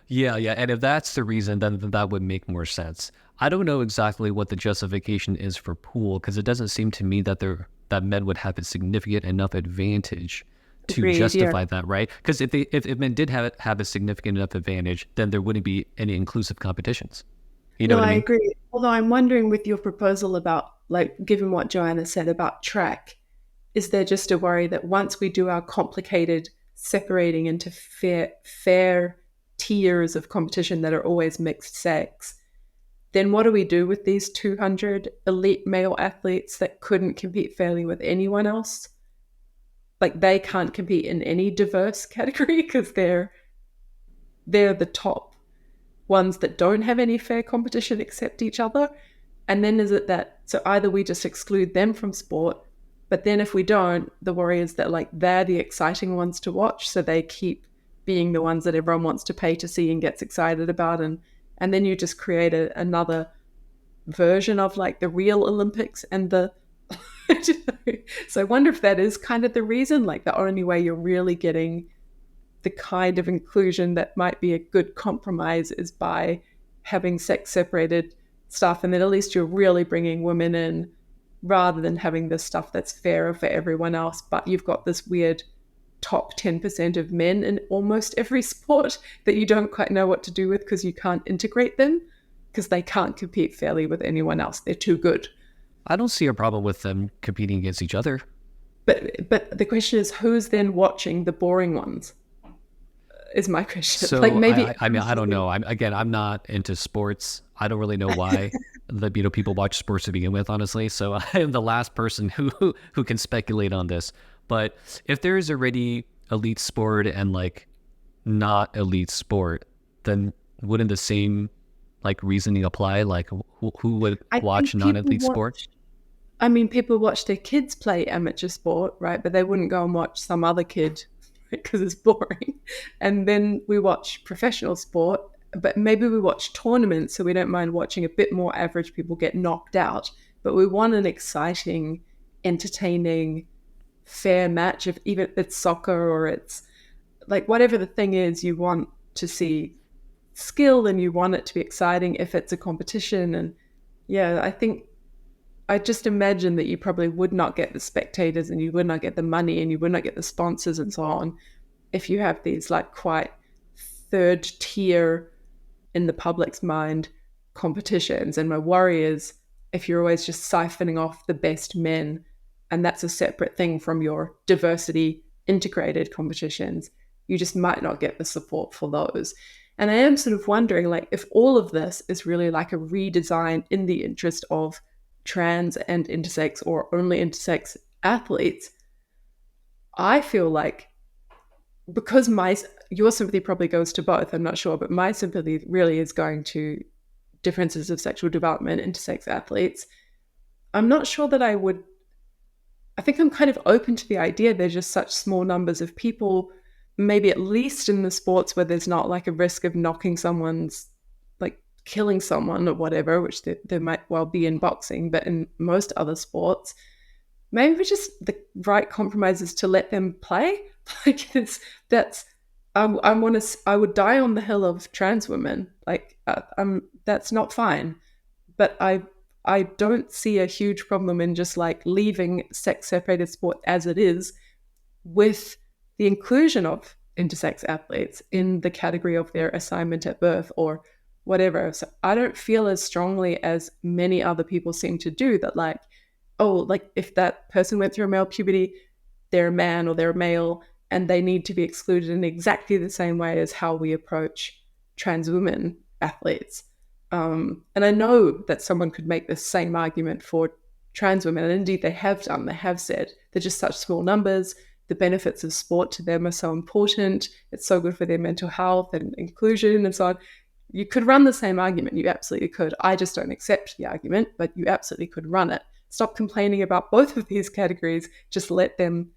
yeah, and if that's the reason, then that would make more sense. I don't know exactly what the justification is for pool because it doesn't seem to me that men would have a significant enough advantage to Agreed. Yeah. justify that, right? Because if men did have a significant enough advantage, then there wouldn't be any inclusive competitions. You know No, what I I mean? agree. Although I'm wondering with your proposal about, like, given what Joanna said about track, is there just a worry that once we do our complicated separating into fair tiers of competition that are always mixed sex, then what do we do with these 200 elite male athletes that couldn't compete fairly with anyone else? Like they can't compete in any diverse category because they're the top ones that don't have any fair competition except each other. And then is it that, so either we just exclude them from sport, but then if we don't, the worry is that like they're the exciting ones to watch, so they keep being the ones that everyone wants to pay to see and gets excited about, and then you just create another version of like the real Olympics and the so I wonder if that is kind of the reason, like the only way you're really getting the kind of inclusion that might be a good compromise is by having sex separated stuff, and then at least you're really bringing women in rather than having this stuff that's fairer for everyone else, but you've got this weird top 10% of men in almost every sport that you don't quite know what to do with because you can't integrate them because they can't compete fairly with anyone else. They're too good. I don't see a problem with them competing against each other. But the question is, who's then watching the boring ones? Is my question. Like So maybe I mean, I don't know. I'm not into sports. I don't really know why people watch sports to begin with, honestly. So I am the last person who can speculate on this. But if there is already elite sport and like not elite sport, then wouldn't the same like reasoning apply? Like who would I watch think people non-elite sport? watch. I mean, people watch their kids play amateur sport, right? But they wouldn't go and watch some other kid because it's boring. And then we watch professional sport, but maybe we watch tournaments, so we don't mind watching a bit more average people get knocked out. But we want an exciting, entertaining, fair match. If even if it's soccer or it's like whatever the thing is, you want to see skill and you want it to be exciting if it's a competition. And yeah, I think I just imagine that you probably would not get the spectators and you would not get the money and you would not get the sponsors and so on if you have these like quite third tier in the public's mind competitions. And my worry is if you're always just siphoning off the best men, and that's a separate thing from your diversity integrated competitions, you just might not get the support for those. And I am sort of wondering, like, if all of this is really like a redesign in the interest of trans and intersex or only intersex athletes, I feel like because your sympathy probably goes to both, I'm not sure, but my sympathy really is going to differences of sexual development, intersex athletes. I'm not sure that I think I'm kind of open to the idea there's just such small numbers of people, maybe at least in the sports where there's not like a risk of knocking someone's, like killing someone or whatever, which there might well be in boxing, but in most other sports, maybe just the right compromise is to let them play. Like that's I would die on the hill of trans women. Like that's not fine, but I don't see a huge problem in just like leaving sex separated sport as it is with the inclusion of intersex athletes in the category of their assignment at birth or whatever. So I don't feel as strongly as many other people seem to do that, like, oh, like if that person went through a male puberty, they're a man or they're a male and they need to be excluded in exactly the same way as how we approach trans women athletes. And I know that someone could make the same argument for trans women, and indeed they have done. They have said they're just such small numbers. The benefits of sport to them are so important. It's so good for their mental health and inclusion and so on. You could run the same argument. You absolutely could. I just don't accept the argument, but you absolutely could run it. Stop complaining about both of these categories. Just let them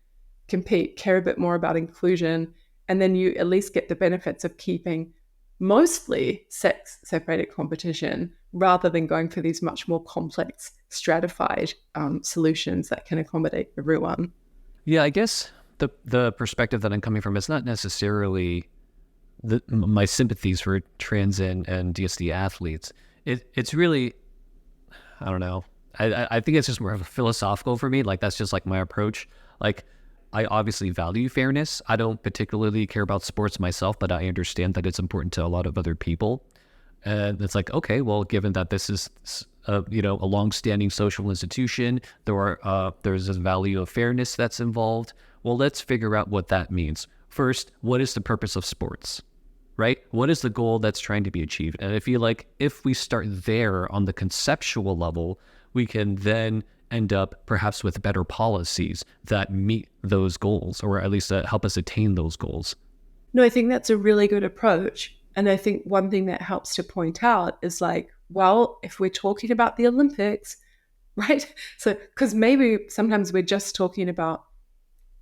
compete, care a bit more about inclusion, and then you at least get the benefits of keeping mostly sex separated competition rather than going for these much more complex, stratified solutions that can accommodate everyone. Yeah, I guess the perspective that I'm coming from is not necessarily my sympathies for trans and DSD athletes. It's really, I don't know. I think it's just more of a philosophical for me. Like that's just like my approach. Like I obviously value fairness. I don't particularly care about sports myself, but I understand that it's important to a lot of other people. And it's like, okay, well, given that this is a long-standing social institution, there's a value of fairness that's involved. Well, let's figure out what that means. First, what is the purpose of sports? Right? What is the goal that's trying to be achieved? And I feel like if we start there on the conceptual level, we can then end up perhaps with better policies that meet those goals, or at least help us attain those goals. No, I think that's a really good approach. And I think one thing that helps to point out is like, well, if we're talking about the Olympics, right? So, because maybe sometimes we're just talking about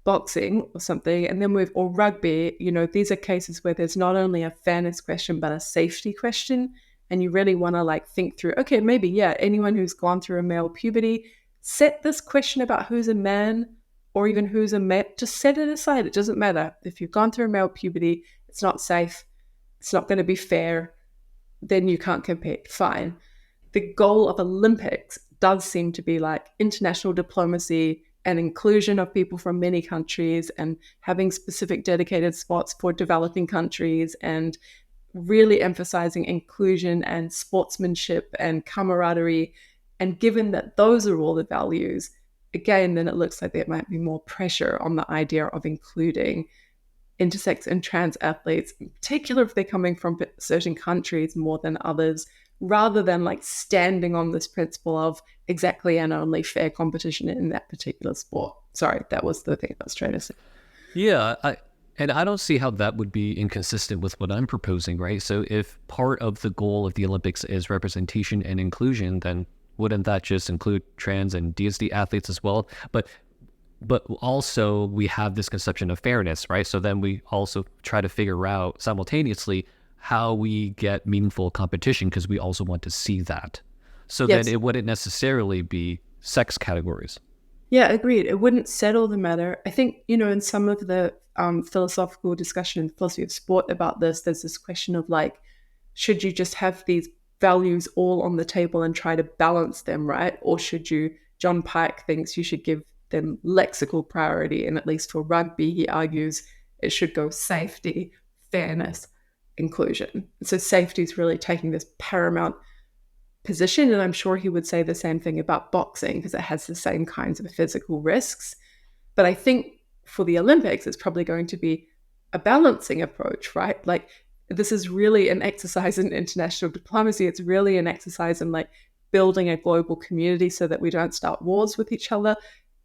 boxing or something, and then or rugby, these are cases where there's not only a fairness question, but a safety question. And you really want to like think through, okay, maybe, yeah, anyone who's gone through a male puberty, set this question about who's a man or even who's a male, just set it aside. It doesn't matter. If you've gone through a male puberty, it's not safe. It's not going to be fair. Then you can't compete. Fine. The goal of Olympics does seem to be like international diplomacy and inclusion of people from many countries and having specific dedicated spots for developing countries and really emphasizing inclusion and sportsmanship and camaraderie. And given that those are all the values, again, then it looks like there might be more pressure on the idea of including intersex and trans athletes, in particular if they're coming from certain countries more than others, rather than like standing on this principle of exactly and only fair competition in that particular sport. Sorry, that was the thing I was trying to say. Yeah, I don't see how that would be inconsistent with what I'm proposing, right? So if part of the goal of the Olympics is representation and inclusion, then wouldn't that just include trans and DSD athletes as well? But also we have this conception of fairness, right? So then we also try to figure out simultaneously how we get meaningful competition because we also want to see that. So Yes. then it wouldn't necessarily be sex categories. Yeah, agreed. It wouldn't settle the matter. I think, in some of the philosophical discussion in philosophy of sport about this, there's this question of like, should you just have these values all on the table and try to balance them, right? Or should you, John Pike thinks you should give them lexical priority. And at least for rugby, he argues it should go safety, fairness, inclusion. So safety is really taking this paramount position. And I'm sure he would say the same thing about boxing because it has the same kinds of physical risks. But I think for the Olympics, it's probably going to be a balancing approach, right? Like, this is really an exercise in international diplomacy. It's really an exercise in like building a global community so that we don't start wars with each other.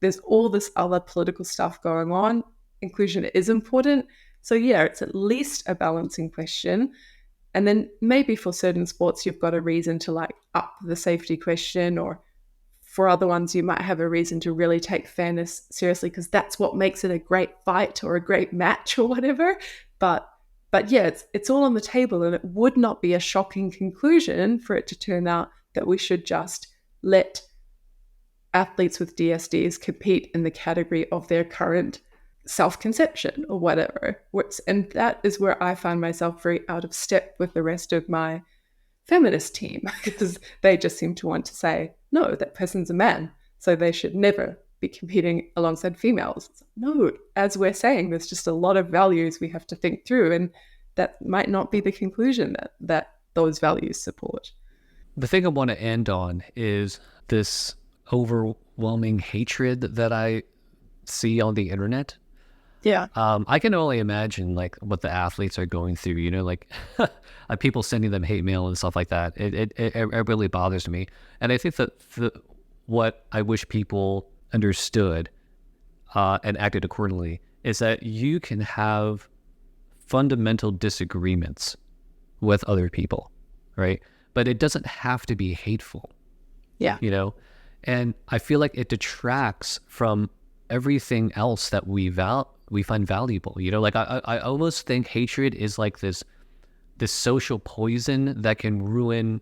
There's all this other political stuff going on. Inclusion is important. So yeah, it's at least a balancing question. And then maybe for certain sports, you've got a reason to like up the safety question, or for other ones, you might have a reason to really take fairness seriously because that's what makes it a great fight or a great match or whatever. But yeah, it's all on the table, and it would not be a shocking conclusion for it to turn out that we should just let athletes with DSDs compete in the category of their current self-conception or whatever. And that is where I find myself very out of step with the rest of my feminist team because they just seem to want to say, no, that person's a man, so they should never be competing alongside females. No, as we're saying, there's just a lot of values we have to think through, and that might not be the conclusion that those values support. The thing I want to end on is this overwhelming hatred that I see on the internet. Yeah. I can only imagine like what the athletes are going through, you know, like people sending them hate mail and stuff like that. It really bothers me. And I think that what I wish people understood and acted accordingly is that you can have fundamental disagreements with other people, right? But it doesn't have to be hateful. Yeah. You know, and I feel like it detracts from everything else that we find valuable. You know, like I almost think hatred is like this social poison that can ruin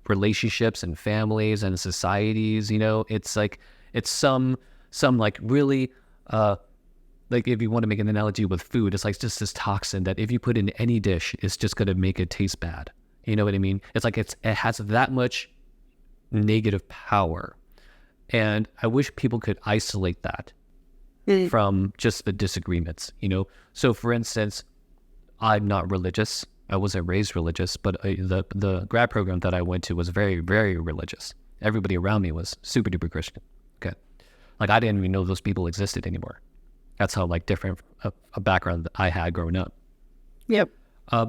relationships and families and societies. You know, it's like it's some like really like if you want to make an analogy with food, it's like just this toxin that if you put in any dish, it's just going to make it taste bad. You know what I mean? It's like it has that much negative power. And I wish people could isolate that from just the disagreements, you know? So for instance, I'm not religious. I wasn't raised religious, but the grad program that I went to was very, very religious. Everybody around me was super duper Christian. Okay. Like I didn't even know those people existed anymore. That's how like different a background that I had growing up. Yep.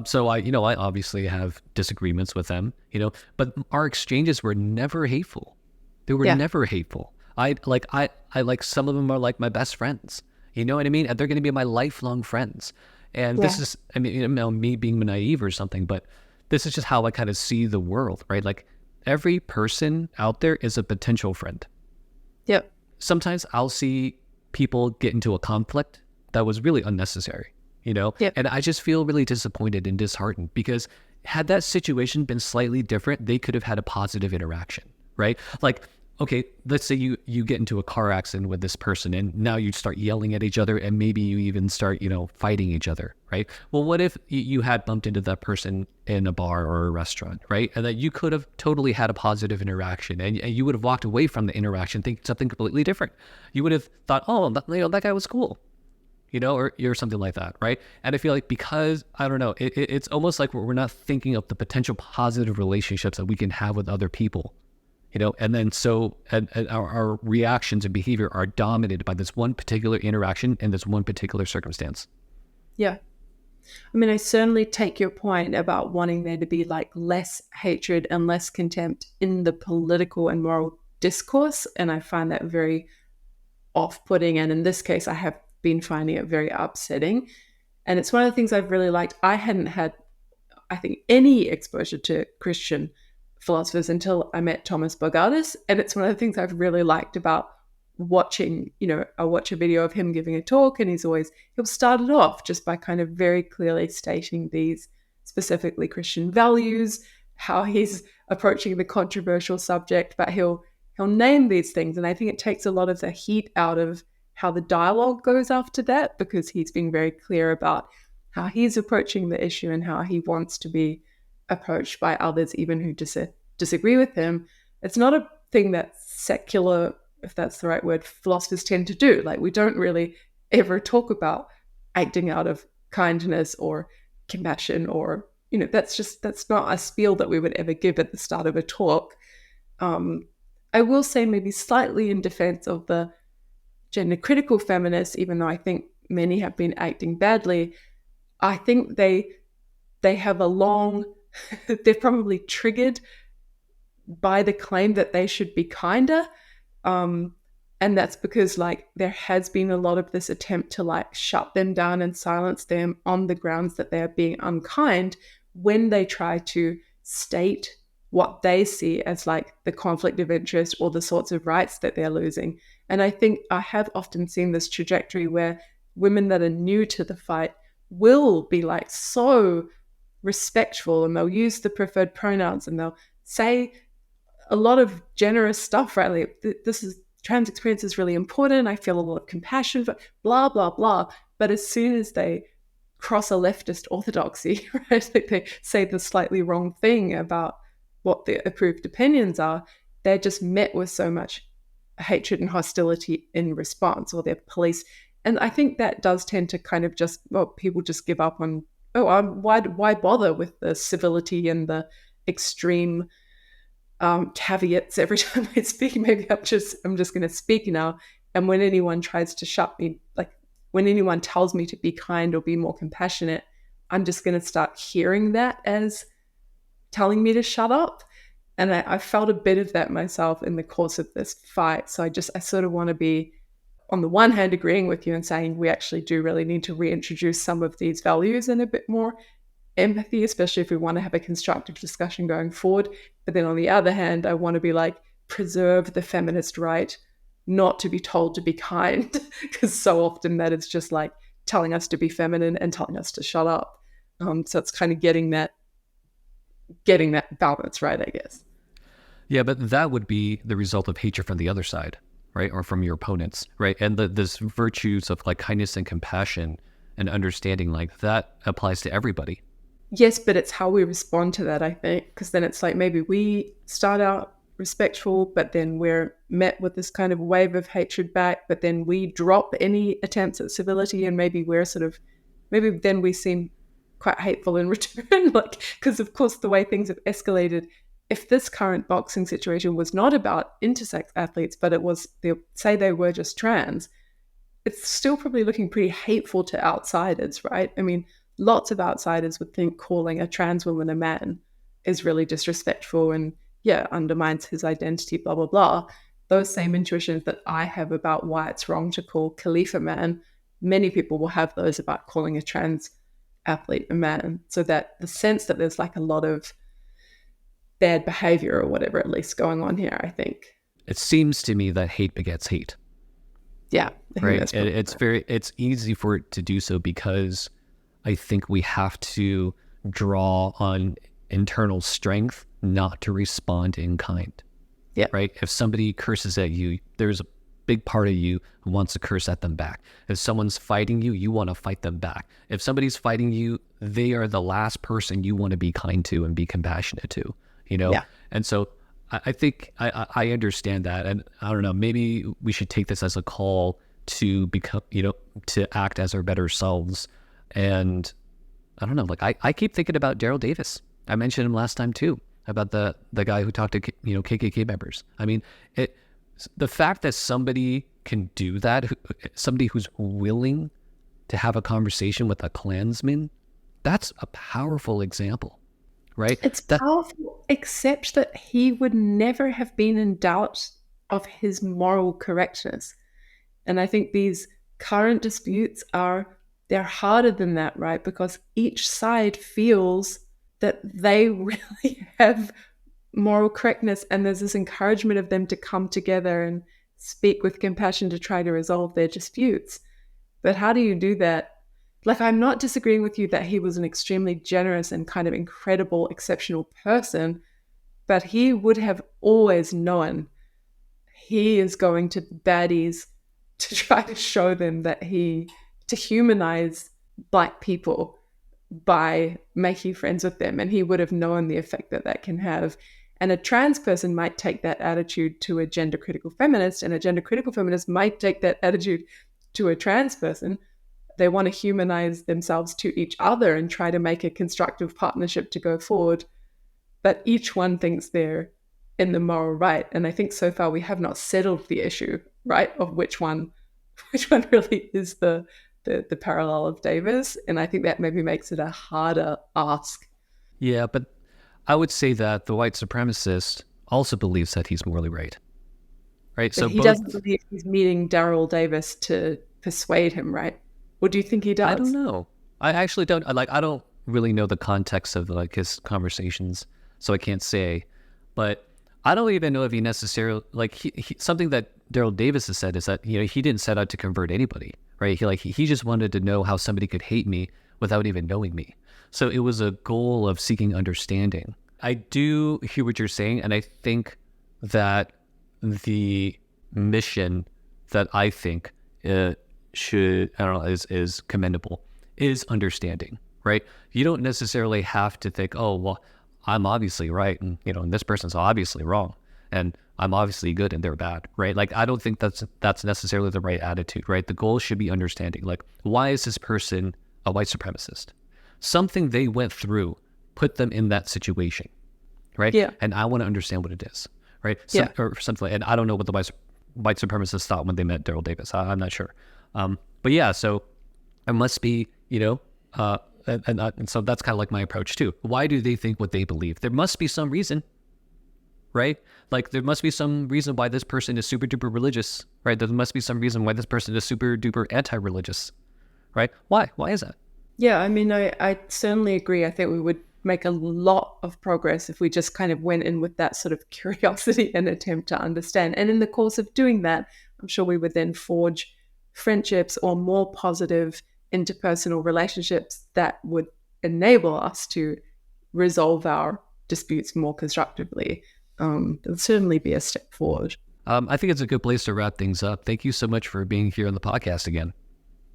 So I obviously have disagreements with them, you know, but our exchanges were never hateful. They were never hateful. I like some of them are like my best friends. You know what I mean? And they're going to be my lifelong friends. And this is, I mean, you know, me being naive or something, but this is just how I kind of see the world, right? Like every person out there is a potential friend. Yep. Sometimes I'll see people get into a conflict that was really unnecessary, you know? Yep. And I just feel really disappointed and disheartened because had that situation been slightly different, they could have had a positive interaction, right? Like, okay, let's say you get into a car accident with this person and now you start yelling at each other and maybe you even start, you know, fighting each other, right? Well, what if you had bumped into that person in a bar or a restaurant, right? And that you could have totally had a positive interaction and you would have walked away from the interaction thinking something completely different. You would have thought, oh, that guy was cool, you know, or something like that, right? And I feel like because, I don't know, it's almost like we're not thinking of the potential positive relationships that we can have with other people. You know, and then so our reactions and behavior are dominated by this one particular interaction and this one particular circumstance. Yeah. I mean, I certainly take your point about wanting there to be like less hatred and less contempt in the political and moral discourse. And I find that very off-putting. And in this case, I have been finding it very upsetting. And it's one of the things I've really liked. I hadn't had, I think, any exposure to Christian philosophers until I met Thomas Bogatis. And it's one of the things I've really liked about watching, you know, I watch a video of him giving a talk and he'll start it off just by kind of very clearly stating these specifically Christian values, how he's approaching the controversial subject, but he'll name these things. And I think it takes a lot of the heat out of how the dialogue goes after that, because he's being very clear about how he's approaching the issue and how he wants to be approached by others, even who disagree with him. It's not a thing that secular, if that's the right word, philosophers tend to do. Like, we don't really ever talk about acting out of kindness or compassion, or, that's not a spiel that we would ever give at the start of a talk. I will say, maybe slightly in defense of the gender critical feminists, even though I think many have been acting badly, I think they have a long, they're probably triggered by the claim that they should be kinder. And that's because, like, there has been a lot of this attempt to, like, shut them down and silence them on the grounds that they are being unkind, when they try to state what they see as, like, the conflict of interest or the sorts of rights that they're losing. And I think I have often seen this trajectory where women that are new to the fight will be, like, so respectful, and they'll use the preferred pronouns, and they'll say a lot of generous stuff, right? Like, this is, trans experience is really important. I feel a lot of compassion for blah, blah, blah. But as soon as they cross a leftist orthodoxy, right, like they say the slightly wrong thing about what the approved opinions are, they're just met with so much hatred and hostility in response, or their police. And I think that does tend to kind of just, well, people just give up on, why bother with the civility and the extreme caveats every time I speak. Maybe I'm just going to speak now. And when anyone tries to shut me, like when anyone tells me to be kind or be more compassionate, I'm just going to start hearing that as telling me to shut up. And I felt a bit of that myself in the course of this fight. So I sort of want to be, on the one hand, agreeing with you and saying we actually do really need to reintroduce some of these values and a bit more empathy, especially if we want to have a constructive discussion going forward. But then on the other hand, I want to be like, preserve the feminist right not to be told to be kind, because so often that is just like telling us to be feminine and telling us to shut up. So it's kind of getting that balance right, I guess. Yeah, but that would be the result of hatred from the other side, right? Or from your opponents, right? And this virtues of like kindness and compassion and understanding, like that applies to everybody. Yes, but it's how we respond to that, I think, because then it's like maybe we start out respectful, but then we're met with this kind of wave of hatred back, but then we drop any attempts at civility, and maybe then we seem quite hateful in return. Like, because of course the way things have escalated, if this current boxing situation was not about intersex athletes, but it was, say they were just trans, it's still probably looking pretty hateful to outsiders, right? I mean, lots of outsiders would think calling a trans woman a man is really disrespectful and, yeah, undermines his identity, blah, blah, blah. Those same intuitions that I have about why it's wrong to call Khelif a man, many people will have those about calling a trans athlete a man. So that the sense that there's like a lot of bad behavior or whatever, at least, going on here, I think. It seems to me that hate begets hate. Yeah. Right. It's easy for it to do so because I think we have to draw on internal strength not to respond in kind. Yeah. Right. If somebody curses at you, there's a big part of you who wants to curse at them back. If someone's fighting you, you want to fight them back. If somebody's fighting you, they are the last person you want to be kind to and be compassionate to, Yeah. And so I think I understand that. And I don't know, maybe we should take this as a call to become, to act as our better selves. And I don't know, like I keep thinking about Daryl Davis. I mentioned him last time too, about the guy who talked to, KKK members. I mean, the fact that somebody can do that, somebody who's willing to have a conversation with a Klansman, that's a powerful example, right? It's powerful, except that he would never have been in doubt of his moral correctness. And I think these current disputes they're harder than that, right? Because each side feels that they really have moral correctness, and there's this encouragement of them to come together and speak with compassion to try to resolve their disputes. But how do you do that? Like, I'm not disagreeing with you that he was an extremely generous and kind of incredible, exceptional person, but he would have always known he is going to baddies to try to show them that to humanize Black people, by making friends with them, and he would have known the effect that that can have. And a trans person might take that attitude to a gender critical feminist, and a gender critical feminist might take that attitude to a trans person. They want to humanize themselves to each other and try to make a constructive partnership to go forward. But each one thinks they're in the moral right. And I think so far we have not settled the issue, right, of which one really is the parallel of Davis. And I think that maybe makes it a harder ask. Yeah, but I would say that the white supremacist also believes that he's morally right. Right. But So he both, doesn't believe he's meeting Daryl Davis to persuade him, right? Or do you think he I don't does? know. I actually don't like. I don't really know the context of like his conversations, so I can't say. But I don't even know if he necessarily like something that Daryl Davis has said is that he didn't set out to convert anybody, right? He just wanted to know how somebody could hate me without even knowing me. So it was a goal of seeking understanding. I do hear what you're saying, and I think that the mission that I think should, I don't know, is commendable is understanding, right? You don't necessarily have to think, oh, well, I'm obviously right, and and this person's obviously wrong, and I'm obviously good and they're bad, right? Like I don't think that's necessarily the right attitude, right? The goal should be understanding. Like, why is this person a white supremacist? Something they went through put them in that situation, right? Yeah. And I want to understand what it is, right? Yeah. Or something. And I don't know what the white supremacists thought when they met Daryl Davis. I'm not sure. But yeah, so it must be, and so that's kind of like my approach too. Why do they think what they believe? There must be some reason, right? Like there must be some reason why this person is super duper religious, right? There must be some reason why this person is super duper anti-religious, right? Why? Why is that? Yeah, I mean, I certainly agree. I think we would make a lot of progress if we just kind of went in with that sort of curiosity and attempt to understand. And in the course of doing that, I'm sure we would then forge friendships or more positive interpersonal relationships that would enable us to resolve our disputes more constructively. It'll certainly be a step forward. I think it's a good place to wrap things up. Thank you so much for being here on the podcast again.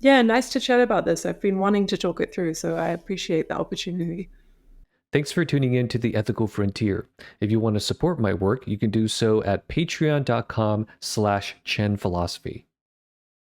Yeah, nice to chat about this. I've been wanting to talk it through, so I appreciate the opportunity. Thanks for tuning in to The Ethical Frontier. If you want to support my work, you can do so at patreon.com/ChenPhilosophy.